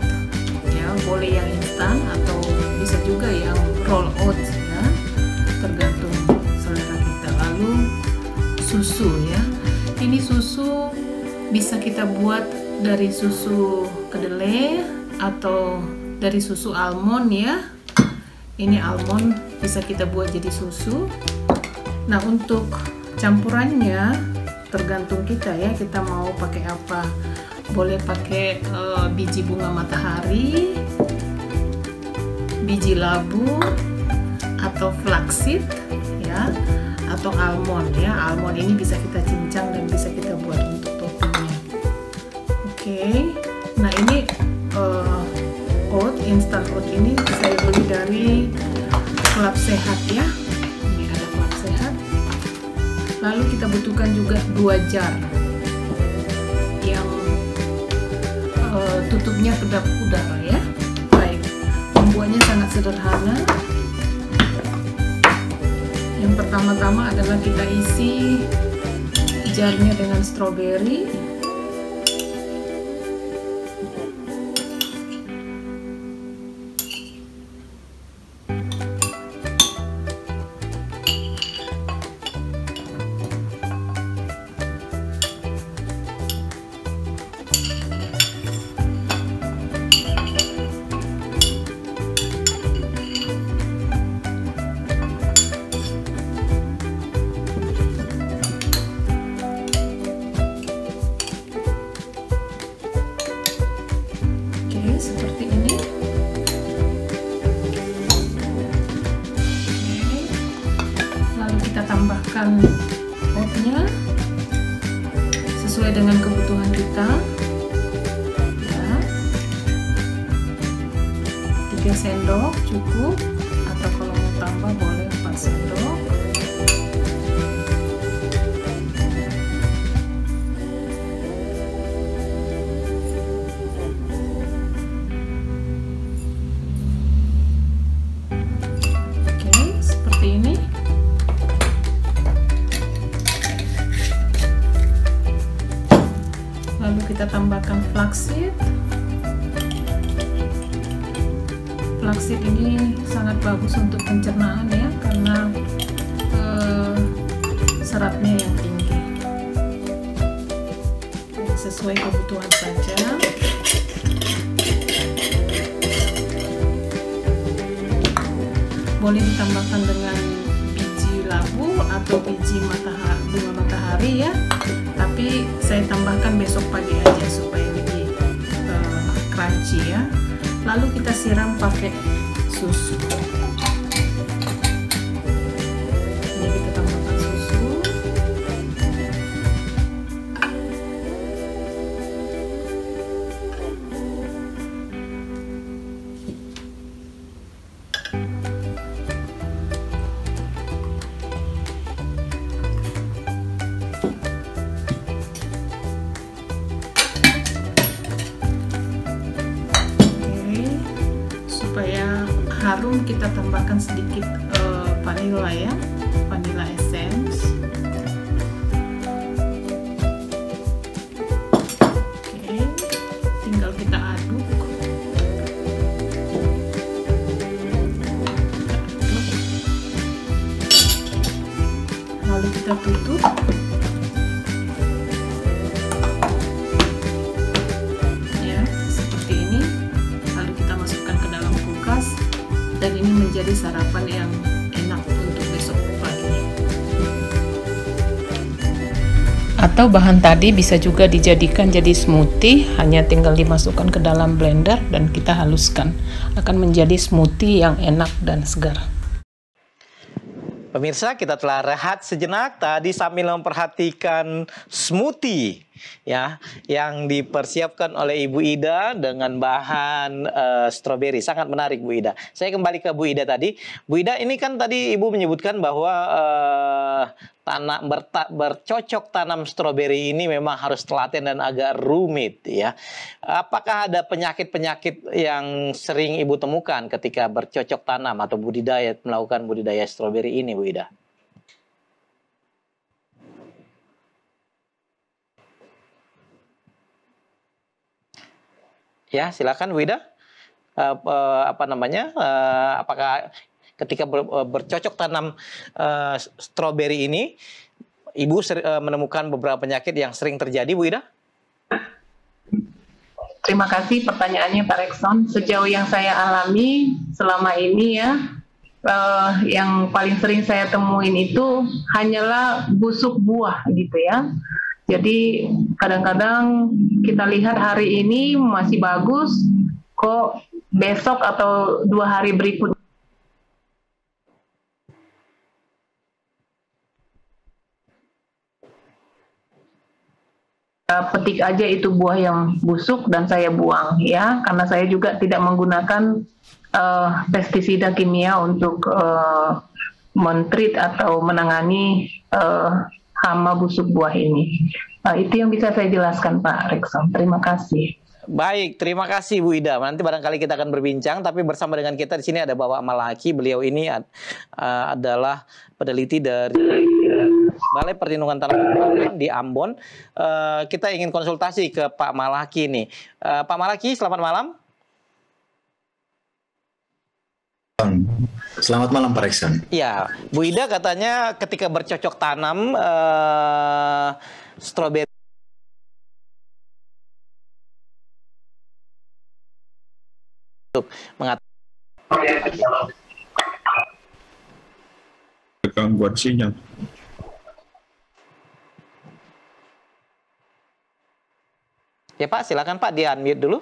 [SPEAKER 6] ya boleh yang instan atau bisa juga yang roll oats ya, tergantung selera kita. Lalu susu ya, ini susu bisa kita buat dari susu kedelai atau dari susu almond ya. Ini almond bisa kita buat jadi susu. Nah, untuk campurannya tergantung kita ya, kita mau pakai apa. Boleh pakai biji bunga matahari, biji labu, atau flaxseed ya, atau almond ya. Almond ini bisa kita cincang dan bisa kita buat untuk toppingnya. Oke. Nah, ini oat, instant oat ini saya beli dari Klub Sehat ya. Ini ada Klub Sehat. Lalu kita butuhkan juga 2 jar yang tutupnya kedap udara ya. Baik, membuatnya sangat sederhana. Yang pertama-tama adalah kita isi jarnya dengan stroberi. Seperti ini. Lalu kita tambahkan oatnya sesuai dengan kebutuhan kita ya. 3 sendok cukup, atau kalau mau tambah boleh 4 sendok. Seperti ini. Lalu kita tambahkan flaxseed. Flaxseed ini sangat bagus untuk pencernaan ya, karena seratnya yang tinggi. Sesuai kebutuhan saja. Boleh ditambahkan dengan biji labu atau biji bunga matahari ya, tapi saya tambahkan besok pagi aja supaya lebih crunchy ya. Lalu kita siram pakai susu. Ini kita tambahkan susu. Supaya harum kita tambahkan sedikit vanilla ya, vanilla essence. Oke, tinggal kita aduk. Lalu kita tutup. Dan ini menjadi sarapan yang enak untuk besok pagi. Atau bahan tadi bisa juga dijadikan jadi smoothie, hanya tinggal dimasukkan ke dalam blender dan kita haluskan. Akan menjadi smoothie yang enak dan segar.
[SPEAKER 1] Pemirsa, kita telah rehat sejenak tadi sambil memperhatikan smoothie ya yang dipersiapkan oleh Ibu Ida dengan bahan stroberi. Sangat menarik Bu Ida. Saya kembali ke Bu Ida tadi. Bu Ida, ini kan tadi Ibu menyebutkan bahwa bercocok tanam stroberi ini memang harus telaten dan agak rumit ya. Apakah ada penyakit-penyakit yang sering Ibu temukan ketika bercocok tanam atau melakukan budidaya stroberi ini, Bu Ida? Ya, silakan Bu Ida. Apakah ketika bercocok tanam stroberi ini, Ibu menemukan beberapa penyakit yang sering terjadi, Bu Ida?
[SPEAKER 2] Terima kasih pertanyaannya Pak Rekson. Sejauh yang saya alami selama ini ya, yang paling sering saya temuin itu hanyalah busuk buah gitu ya. Jadi kadang-kadang kita lihat hari ini masih bagus, kok besok atau 2 hari berikutnya petik aja itu buah yang busuk dan saya buang ya, karena saya juga tidak menggunakan pestisida kimia untuk men-treat atau menangani hama busuk buah ini. Itu yang bisa saya jelaskan Pak Rekson. Terima kasih.
[SPEAKER 1] Baik, terima kasih Bu Ida. Nanti barangkali kita akan berbincang, tapi bersama dengan kita di sini ada Bapak Malaki. Beliau ini adalah peneliti dari Balai Perlindungan Tanaman di Ambon. Kita ingin konsultasi ke Pak Malaki nih. Pak Malaki, selamat malam.
[SPEAKER 4] Selamat malam Pak Rekson.
[SPEAKER 1] Ya, Bu Ida katanya ketika bercocok tanam stroberi untuk
[SPEAKER 3] gangguan sinyal.
[SPEAKER 1] Ya Pak, silakan Pak, di-unmute dulu.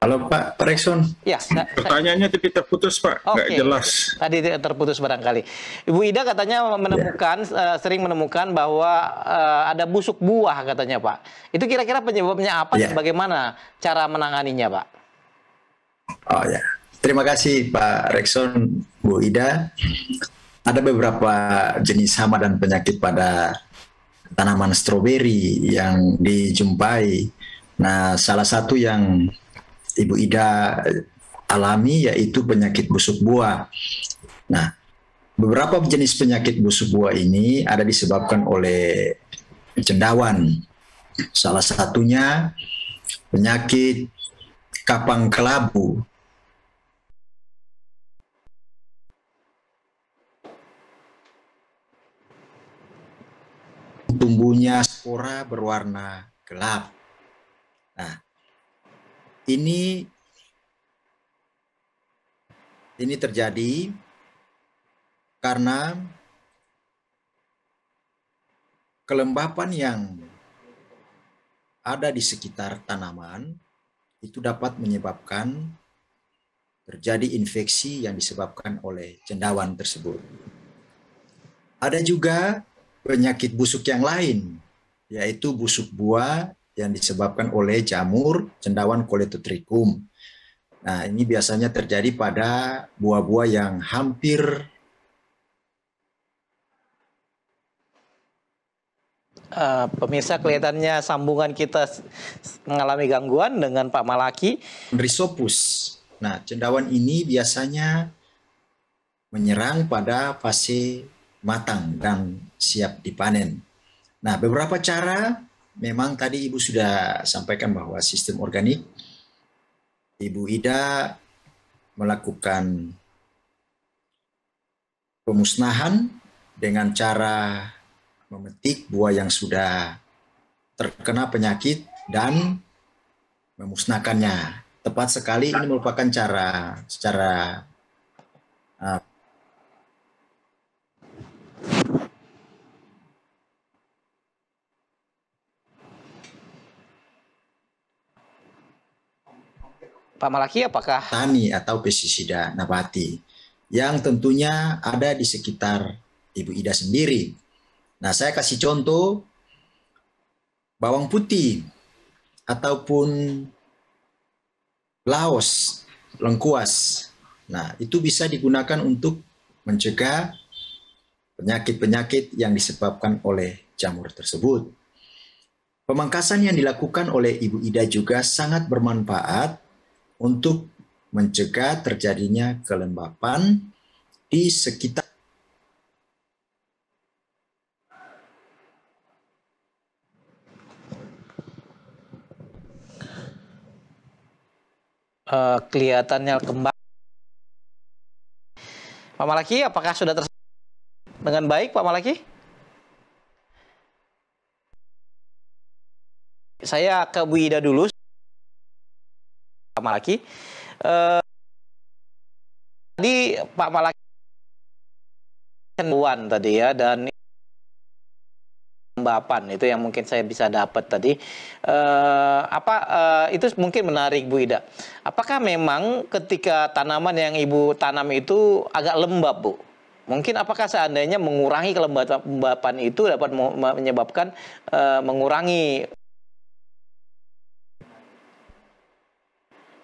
[SPEAKER 4] Halo Pak Rekson.
[SPEAKER 1] Ya,
[SPEAKER 3] Pertanyaannya tadi terputus Pak, nggak jelas.
[SPEAKER 1] Tadi terputus barangkali. Ibu Ida katanya menemukan, sering menemukan bahwa ada busuk buah katanya Pak. Itu kira-kira penyebabnya apa dan bagaimana cara menanganinya Pak?
[SPEAKER 4] Oh ya, terima kasih Pak Rekson, Bu Ida. Ada beberapa jenis hama dan penyakit pada tanaman stroberi yang dijumpai. Nah, salah satu yang Ibu Ida alami yaitu penyakit busuk buah. Nah, beberapa jenis penyakit busuk buah ini ada disebabkan oleh cendawan. Salah satunya penyakit kapang kelabu. Tumbuhnya spora berwarna gelap. Nah, ini terjadi karena kelembapan yang ada di sekitar tanaman itu dapat menyebabkan terjadi infeksi yang disebabkan oleh cendawan tersebut. Ada juga penyakit busuk yang lain, yaitu busuk buah yang disebabkan oleh jamur cendawan Colletotrichum. Nah, ini biasanya terjadi pada buah-buah yang hampir
[SPEAKER 1] pemirsa, kelihatannya sambungan kita mengalami gangguan dengan Pak Malaki.
[SPEAKER 4] Rhizopus. Nah, cendawan ini biasanya menyerang pada fase matang dan siap dipanen. Nah, beberapa cara memang tadi Ibu sudah sampaikan bahwa sistem organik, Ibu Ida melakukan pemusnahan dengan cara memetik buah yang sudah terkena penyakit dan memusnahkannya. Tepat sekali, ini merupakan cara secara
[SPEAKER 1] Pak Malaki, apakah
[SPEAKER 4] tani atau pestisida nabati yang tentunya ada di sekitar Ibu Ida sendiri. Nah, saya kasih contoh bawang putih ataupun laos, lengkuas. Nah, itu bisa digunakan untuk mencegah penyakit-penyakit yang disebabkan oleh jamur tersebut. Pemangkasan yang dilakukan oleh Ibu Ida juga sangat bermanfaat untuk mencegah terjadinya kelembapan di sekitar
[SPEAKER 1] kelihatannya kembali. Pak Malaki, apakah sudah dengan baik, Pak Malaki? Saya ke Bu Ida dulu. Pak Malaki. Tadi Pak Malaki tadi ya, dan kelembapan itu yang mungkin saya bisa dapat tadi. Itu mungkin menarik, Bu Ida. Apakah memang ketika tanaman yang Ibu tanam itu agak lembab, Bu? Mungkin apakah seandainya mengurangi kelembapan itu dapat menyebabkan mengurangi.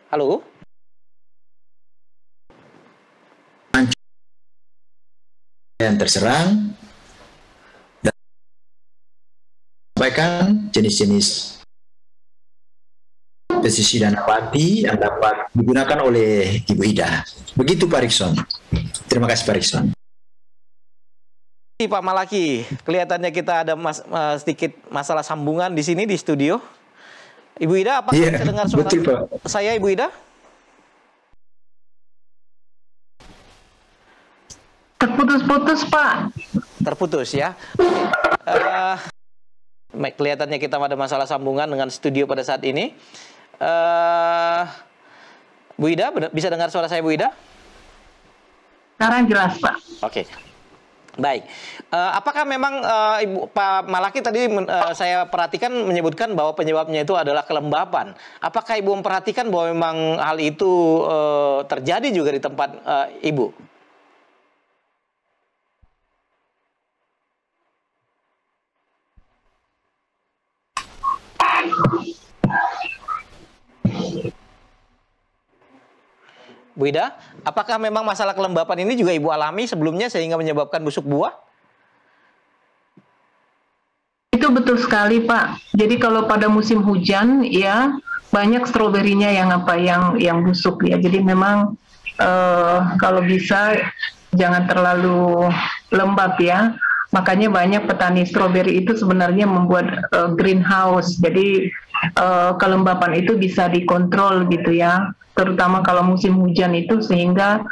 [SPEAKER 1] Halo?
[SPEAKER 4] yang terserang dan sampaikan jenis-jenis pestisida nabati yang dapat digunakan oleh Ibu Ida. Begitu Pak Rikson. Terima kasih Pak Rikson.
[SPEAKER 1] Pak Malaki, kelihatannya kita ada sedikit masalah sambungan di sini di studio. Ibu Ida, apakah bisa dengar suara
[SPEAKER 4] betul, Pak.
[SPEAKER 1] Saya, Ibu Ida?
[SPEAKER 2] Terputus-putus, Pak.
[SPEAKER 1] Terputus ya. Kelihatannya kita ada masalah sambungan dengan studio pada saat ini. Bu Ida, bisa dengar suara saya, Bu Ida?
[SPEAKER 2] Sekarang jelas, Pak.
[SPEAKER 1] Oke. Baik. Apakah memang Pak Malaki tadi saya perhatikan menyebutkan bahwa penyebabnya itu adalah kelembapan. Apakah Ibu memperhatikan bahwa memang hal itu terjadi juga di tempat Ibu? Bu Ida, apakah memang masalah kelembapan ini juga Ibu alami sebelumnya sehingga menyebabkan busuk buah?
[SPEAKER 2] Itu betul sekali, Pak. Jadi kalau pada musim hujan, ya banyak stroberinya yang busuk ya. Jadi memang kalau bisa jangan terlalu lembab ya. Makanya banyak petani stroberi itu sebenarnya membuat greenhouse. Jadi kelembapan itu bisa dikontrol gitu ya, terutama kalau musim hujan itu, sehingga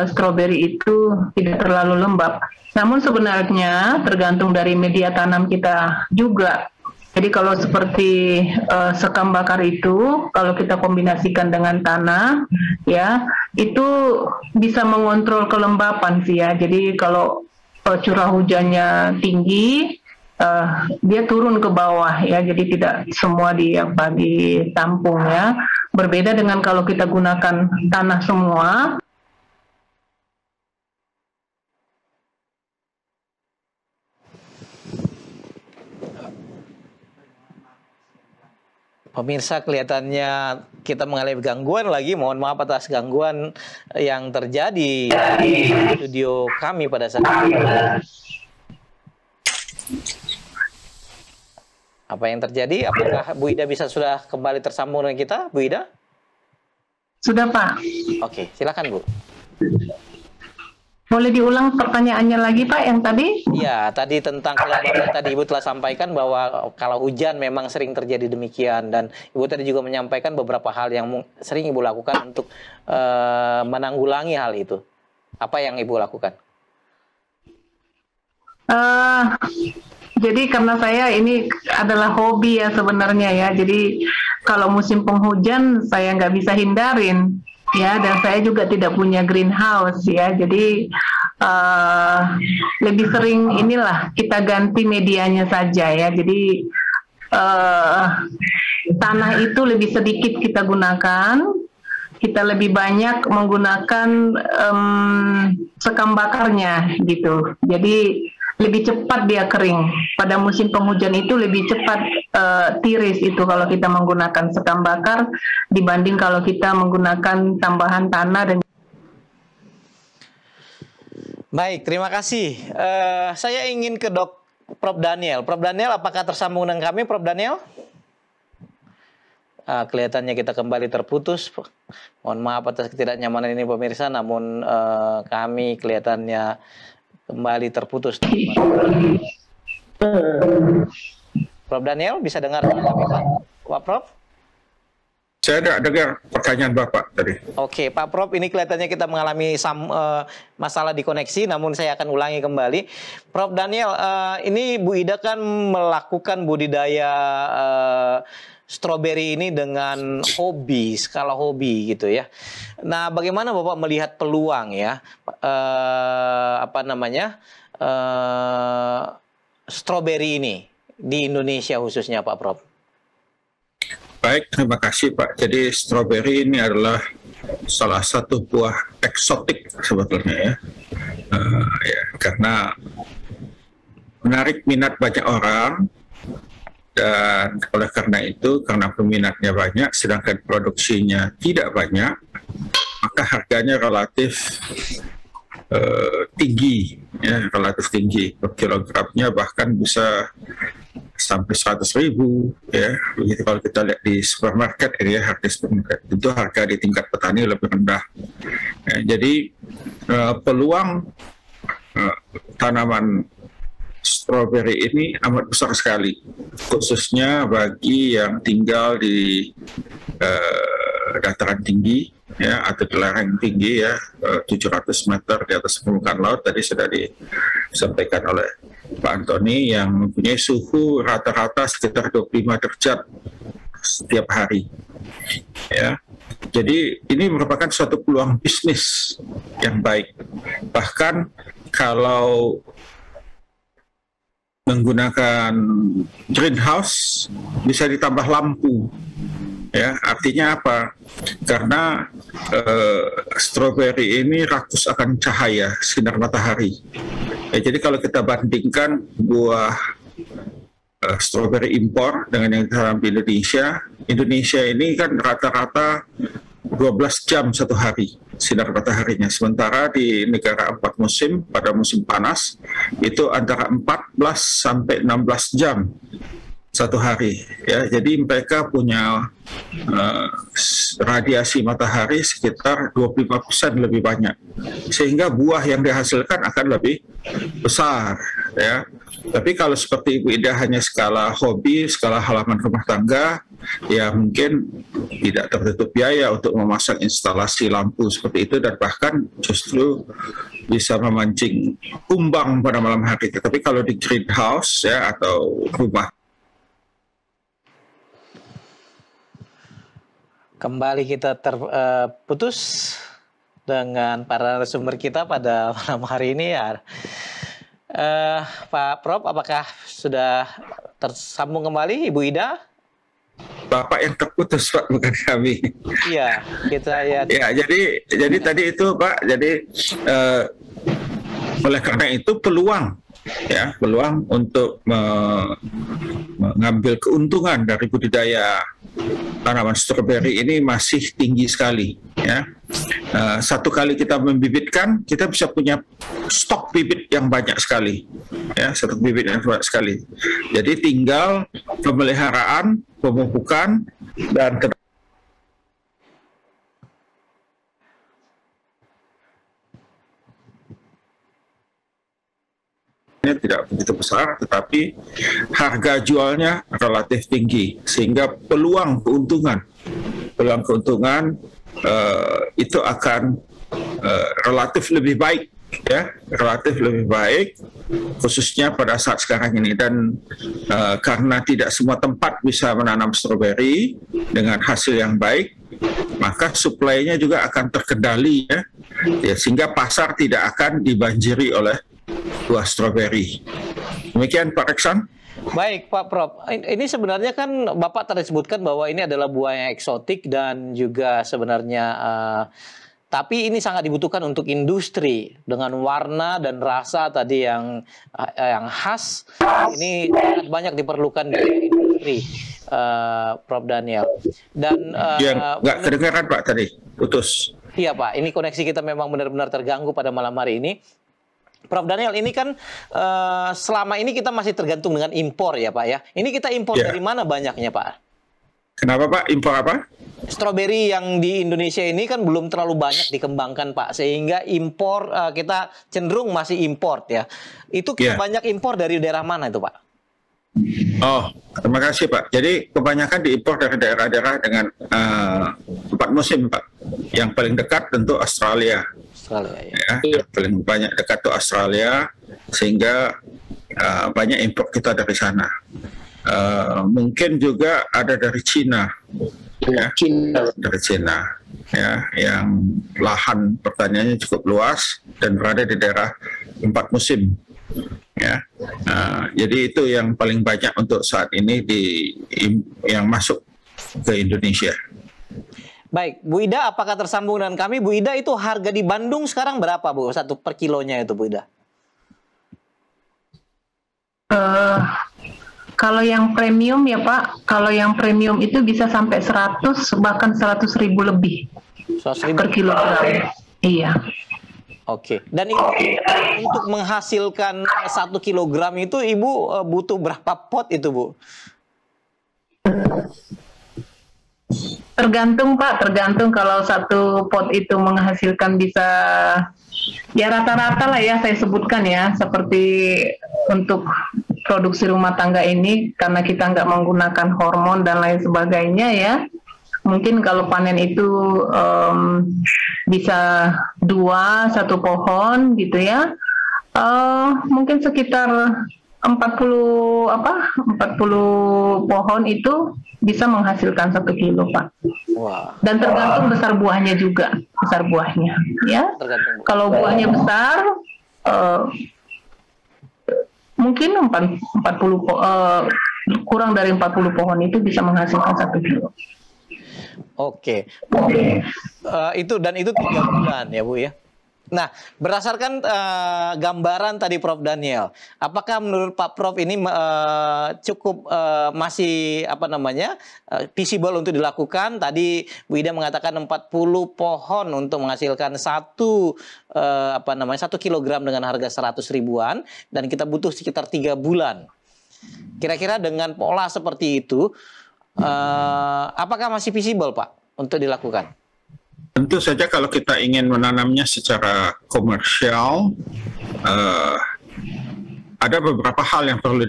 [SPEAKER 2] stroberi itu tidak terlalu lembab. Namun sebenarnya tergantung dari media tanam kita juga. Jadi kalau seperti sekam bakar itu, kalau kita kombinasikan dengan tanah, ya itu bisa mengontrol kelembapan sih ya. Jadi kalau curah hujannya tinggi, dia turun ke bawah ya. Jadi tidak semua ditampung ya. Berbeda dengan kalau kita gunakan tanah semua.
[SPEAKER 1] Pemirsa, kelihatannya kita mengalami gangguan lagi. Mohon maaf atas gangguan yang terjadi di studio kami pada saat ini. Apa yang terjadi? Apakah Bu Ida sudah kembali tersambung dengan kita, Bu Ida?
[SPEAKER 2] Sudah, Pak.
[SPEAKER 1] Oke, silakan Bu.
[SPEAKER 2] Boleh diulang pertanyaannya lagi, Pak, yang tadi?
[SPEAKER 1] Ya, tadi tentang kelembapan tadi Ibu telah sampaikan bahwa kalau hujan memang sering terjadi demikian, dan Ibu tadi juga menyampaikan beberapa hal yang sering Ibu lakukan untuk menanggulangi hal itu. Apa yang Ibu lakukan?
[SPEAKER 2] Jadi karena saya ini adalah hobi ya sebenarnya ya. Jadi kalau musim penghujan saya nggak bisa hindarin. Ya, dan saya juga tidak punya greenhouse ya, jadi lebih sering inilah kita ganti medianya saja ya. Jadi tanah itu lebih sedikit kita gunakan, kita lebih banyak menggunakan sekam bakarnya gitu. Jadi lebih cepat dia kering. Pada musim penghujan itu lebih cepat tiris itu kalau kita menggunakan sekam bakar dibanding kalau kita menggunakan tambahan tanah. Dan
[SPEAKER 1] baik, terima kasih. Saya ingin ke Prof. Daniel. Prof. Daniel, apakah tersambung dengan kami, Prof. Daniel? Kelihatannya kita kembali terputus. Mohon maaf atas ketidaknyamanan ini pemirsa, namun kami kelihatannya kembali terputus. Prof. Daniel, bisa dengar kami, Pak Prof?
[SPEAKER 3] Saya tidak dengar pertanyaan Bapak tadi.
[SPEAKER 1] Oke, Pak Prof, ini kelihatannya kita mengalami masalah di koneksi, namun saya akan ulangi kembali. Prof. Daniel, ini Bu Ida kan melakukan budidaya stroberi ini dengan hobi, skala hobi gitu ya. Nah, bagaimana Bapak melihat peluang ya, stroberi ini di Indonesia khususnya, Pak Prof?
[SPEAKER 3] Baik, terima kasih Pak. Jadi stroberi ini adalah salah satu buah eksotik sebetulnya ya, karena menarik minat banyak orang. Dan oleh karena itu, karena peminatnya banyak, sedangkan produksinya tidak banyak, maka harganya relatif tinggi, ya, relatif tinggi. Per kilogramnya bahkan bisa sampai 100.000, ya. Begitu kalau kita lihat di supermarket, ya, harga supermarket itu harga di tingkat petani lebih rendah. Ya, jadi peluang tanaman stroberi ini amat besar sekali, khususnya bagi yang tinggal di dataran tinggi ya, atau di lereng tinggi ya, 700 meter di atas permukaan laut. Tadi sudah disampaikan oleh Pak Antoni, yang mempunyai suhu rata-rata sekitar 25 derajat setiap hari ya. Jadi ini merupakan suatu peluang bisnis yang baik. Bahkan kalau menggunakan greenhouse bisa ditambah lampu, ya. Artinya apa? Karena stroberi ini rakus akan cahaya sinar matahari. Ya, jadi kalau kita bandingkan buah stroberi impor dengan yang ditanam di Indonesia ini kan rata-rata 12 jam satu hari sinar mataharinya. Sementara di negara 4 musim, pada musim panas, itu antara 14 sampai 16 jam satu hari ya. Jadi mereka punya radiasi matahari sekitar 25% lebih banyak, sehingga buah yang dihasilkan akan lebih besar ya. Tapi kalau seperti Ibu Ida hanya skala hobi, skala halaman rumah tangga, ya mungkin tidak tertutup biaya untuk memasang instalasi lampu seperti itu, dan bahkan justru bisa memancing kumbang pada malam hari. Tetapi kalau di greenhouse ya atau rumah.
[SPEAKER 1] Kembali kita terputus dengan para narasumber kita pada malam hari ini ya. Pak Prof, apakah sudah tersambung kembali Ibu Ida?
[SPEAKER 3] Bapak yang terputus, Pak, bukan kami.
[SPEAKER 1] Iya, kita ya.
[SPEAKER 3] Ya, jadi tadi itu, Pak. Jadi oleh karena itu peluang untuk mengambil keuntungan dari budidaya tanaman stroberi ini masih tinggi sekali ya. Satu kali kita membibitkan, kita bisa punya stok bibit yang banyak sekali ya, stok bibit yang banyak sekali. Jadi tinggal pemeliharaan, pemupukan, dan tidak begitu besar, tetapi harga jualnya relatif tinggi, sehingga peluang keuntungan itu akan relatif lebih baik ya, relatif lebih baik khususnya pada saat sekarang ini. Dan karena tidak semua tempat bisa menanam stroberi dengan hasil yang baik, maka suplainya juga akan terkendali ya, sehingga pasar tidak akan dibanjiri oleh buah stroberi. Demikian Pak Rekson.
[SPEAKER 1] Baik Pak Prof, ini sebenarnya kan Bapak tadi sebutkan bahwa ini adalah buah yang eksotik dan juga sebenarnya tapi ini sangat dibutuhkan untuk industri dengan warna dan rasa tadi yang khas. Ini sangat banyak diperlukan di industri, Prof Daniel. Dan
[SPEAKER 3] nggak kedengaran Pak tadi, putus.
[SPEAKER 1] Iya Pak, ini koneksi kita memang benar-benar terganggu pada malam hari ini. Prof Daniel, ini kan selama ini kita masih tergantung dengan impor ya Pak ya. Ini kita impor dari mana banyaknya Pak?
[SPEAKER 3] Kenapa Pak? Impor apa?
[SPEAKER 1] Stroberi yang di Indonesia ini kan belum terlalu banyak dikembangkan Pak. Sehingga impor kita cenderung masih impor ya. Itu kita banyak impor dari daerah mana itu Pak?
[SPEAKER 3] Oh, terima kasih Pak. Jadi kebanyakan diimpor dari daerah-daerah dengan 4 musim Pak. Yang paling dekat tentu Australia. Ya, yang paling banyak dekat itu Australia, sehingga banyak impor kita dari sana. Mungkin juga ada dari Cina, ya, dari Cina, ya, yang lahan pertaniannya cukup luas dan berada di daerah 4 musim. Ya, jadi itu yang paling banyak untuk saat ini yang masuk ke Indonesia.
[SPEAKER 1] Baik, Bu Ida, apakah tersambung dengan kami? Bu Ida, itu harga di Bandung sekarang berapa, Bu? 1 per kilonya itu, Bu Ida?
[SPEAKER 2] Kalau yang premium ya Pak, kalau yang premium itu bisa sampai 100 bahkan 100.000 lebih
[SPEAKER 1] 100.000
[SPEAKER 2] per kilogram. Iya.
[SPEAKER 1] Oke. Dan itu untuk menghasilkan 1 kilogram itu Ibu butuh berapa pot itu, Bu?
[SPEAKER 2] Tergantung Pak, tergantung. Kalau 1 pot itu menghasilkan bisa ya rata-rata lah ya saya sebutkan ya, seperti untuk produksi rumah tangga ini karena kita nggak menggunakan hormon dan lain sebagainya ya, mungkin kalau panen itu bisa 1 pohon gitu ya, mungkin sekitar 40 pohon itu bisa menghasilkan 1 kilo Pak.
[SPEAKER 1] Wah.
[SPEAKER 2] Dan tergantung besar buahnya juga, besar buahnya ya. Kalau buahnya besar mungkin 40 kurang dari 40 pohon itu bisa menghasilkan 1 kilo.
[SPEAKER 1] Oke. Itu 3 bulan ya Bu ya. Nah, berdasarkan gambaran tadi Prof Daniel, apakah menurut Pak Prof ini cukup masih feasible untuk dilakukan? Tadi Bu Ida mengatakan 40 pohon untuk menghasilkan 1 kilogram dengan harga 100 ribuan dan kita butuh sekitar 3 bulan. Kira-kira dengan pola seperti itu, apakah masih visible Pak untuk dilakukan?
[SPEAKER 3] Tentu saja kalau kita ingin menanamnya secara komersial, ada beberapa hal yang perlu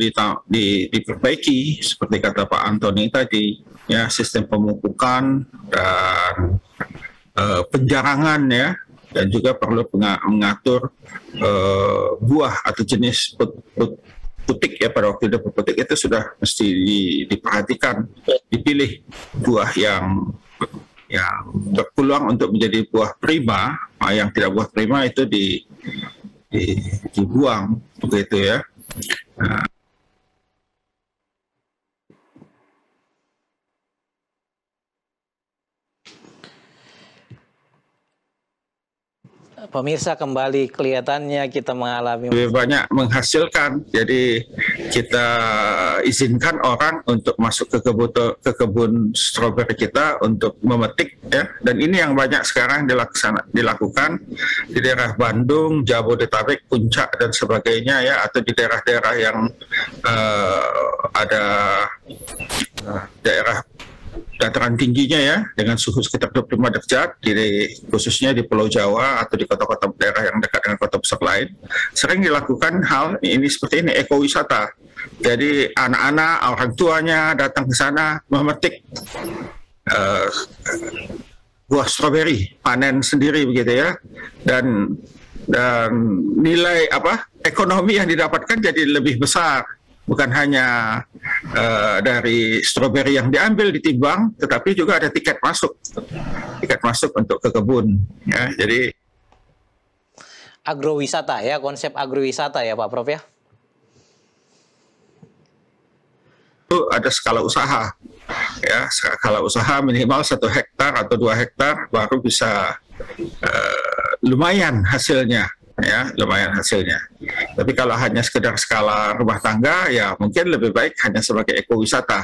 [SPEAKER 3] diperbaiki, seperti kata Pak Antoni tadi, ya, sistem pemupukan dan penjarangan, ya, dan juga perlu mengatur buah atau jenis putik, ya, pada waktu itu putik itu sudah mesti diperhatikan, dipilih buah yang berpeluang untuk menjadi buah prima, yang tidak buah prima itu dibuang, begitu ya. Nah,
[SPEAKER 1] pemirsa, kembali kelihatannya kita mengalami
[SPEAKER 3] lebih banyak menghasilkan, jadi kita izinkan orang untuk masuk ke kebun stroberi kita untuk memetik, ya, dan ini yang banyak sekarang dilakukan di daerah Bandung, Jabodetabek, Puncak dan sebagainya, ya, atau di daerah-daerah yang ada daerah dataran tingginya, ya, dengan suhu sekitar 25 derajat, khususnya di Pulau Jawa atau di kota-kota daerah yang dekat dengan kota besar lain, sering dilakukan hal ini seperti ini, ekowisata. Jadi anak-anak, orang tuanya datang ke sana memetik buah stroberi, panen sendiri, begitu ya, dan nilai ekonomi yang didapatkan jadi lebih besar. Bukan hanya dari stroberi yang diambil ditimbang, tetapi juga ada tiket masuk untuk ke kebun, ya. Jadi
[SPEAKER 1] agrowisata, ya, konsep agrowisata, ya Pak Prof, ya.
[SPEAKER 3] Itu ada skala usaha, ya, skala usaha minimal 1 hektar atau 2 hektar baru bisa lumayan hasilnya. Ya, lumayan hasilnya. Tapi kalau hanya sekedar skala rumah tangga, ya mungkin lebih baik hanya sebagai ekowisata.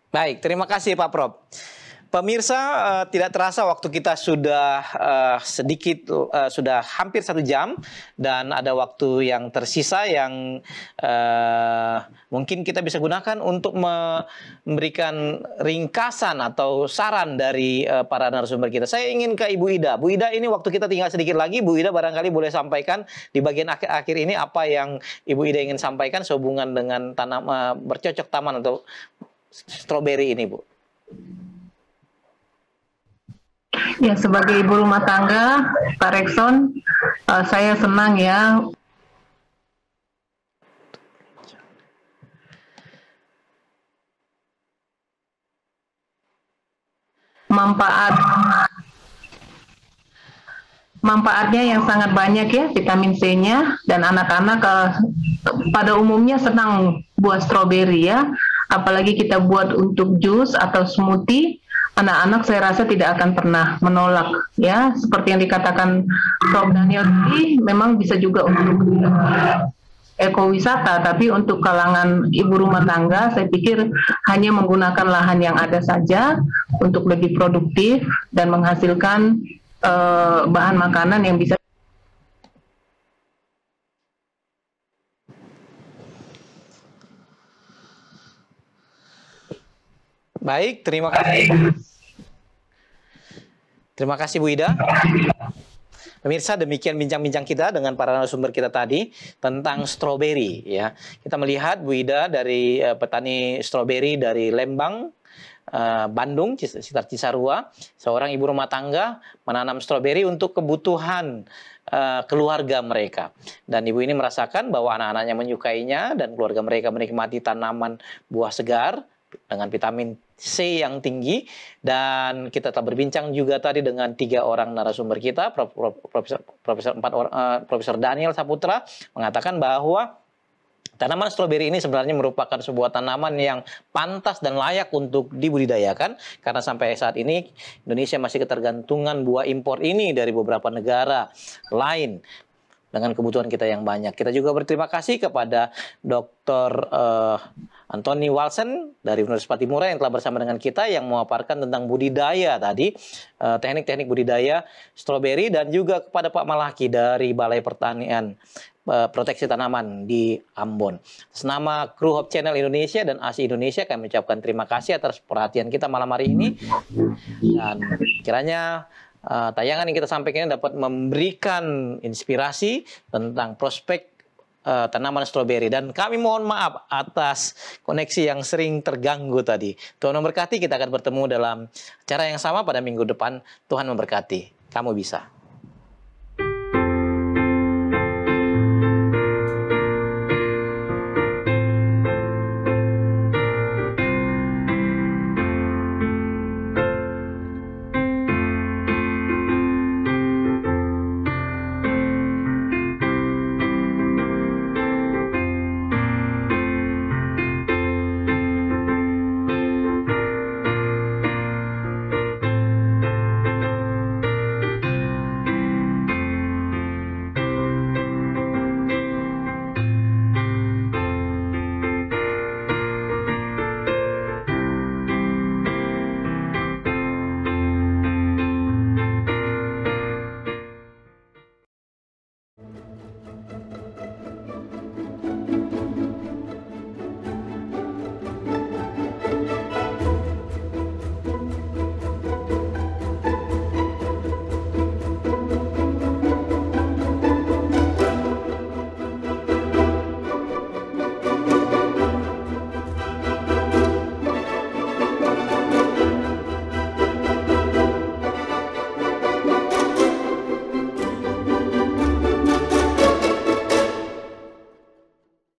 [SPEAKER 1] Baik, terima kasih Pak Prof. Pemirsa, tidak terasa waktu kita sudah sudah hampir 1 jam, dan ada waktu yang tersisa yang mungkin kita bisa gunakan untuk memberikan ringkasan atau saran dari para narasumber kita. Saya ingin ke Ibu Ida. Bu Ida, ini waktu kita tinggal sedikit lagi. Bu Ida barangkali boleh sampaikan di bagian akhir ini apa yang Ibu Ida ingin sampaikan sehubungan dengan bercocok taman atau stroberi ini, Bu.
[SPEAKER 2] Ya, sebagai ibu rumah tangga, Pak Rekson, saya senang, ya, manfaatnya yang sangat banyak, ya, vitamin C-nya, dan anak-anak pada umumnya senang buah stroberi, ya, apalagi kita buat untuk jus atau smoothie. Anak-anak saya rasa tidak akan pernah menolak, ya, seperti yang dikatakan Prof. Daniel tadi, memang bisa juga untuk ekowisata, tapi untuk kalangan ibu rumah tangga, saya pikir hanya menggunakan lahan yang ada saja untuk lebih produktif dan menghasilkan bahan makanan yang bisa.
[SPEAKER 1] Baik, terima kasih. Terima kasih Bu Ida. Pemirsa, demikian bincang-bincang kita dengan para narasumber kita tadi tentang stroberi, ya. Kita melihat Bu Ida dari petani stroberi dari Lembang, Bandung, sekitar Cisarua, seorang ibu rumah tangga menanam stroberi untuk kebutuhan keluarga mereka. Dan ibu ini merasakan bahwa anak-anaknya menyukainya dan keluarga mereka menikmati tanaman buah segar dengan vitamin C yang tinggi. Dan kita telah berbincang juga tadi dengan 3 orang narasumber kita, Profesor Daniel Saputra mengatakan bahwa tanaman stroberi ini sebenarnya merupakan sebuah tanaman yang pantas dan layak untuk dibudidayakan, karena sampai saat ini Indonesia masih ketergantungan buah impor ini dari beberapa negara lain dengan kebutuhan kita yang banyak. Kita juga berterima kasih kepada Dr. Antoni Walsen dari Universitas Patimura yang telah bersama dengan kita yang memaparkan tentang budidaya tadi, teknik-teknik budidaya stroberi, dan juga kepada Pak Malaki dari Balai Pertanian proteksi tanaman di Ambon. Nama kru Hope Channel Indonesia dan ASI Indonesia kami ucapkan terima kasih atas perhatian kita malam hari ini, dan kiranya tayangan yang kita sampaikan ini dapat memberikan inspirasi tentang prospek tanaman stroberi, dan kami mohon maaf atas koneksi yang sering terganggu tadi. Tuhan memberkati, kita akan bertemu dalam cara yang sama pada minggu depan. Tuhan memberkati. Kamu bisa.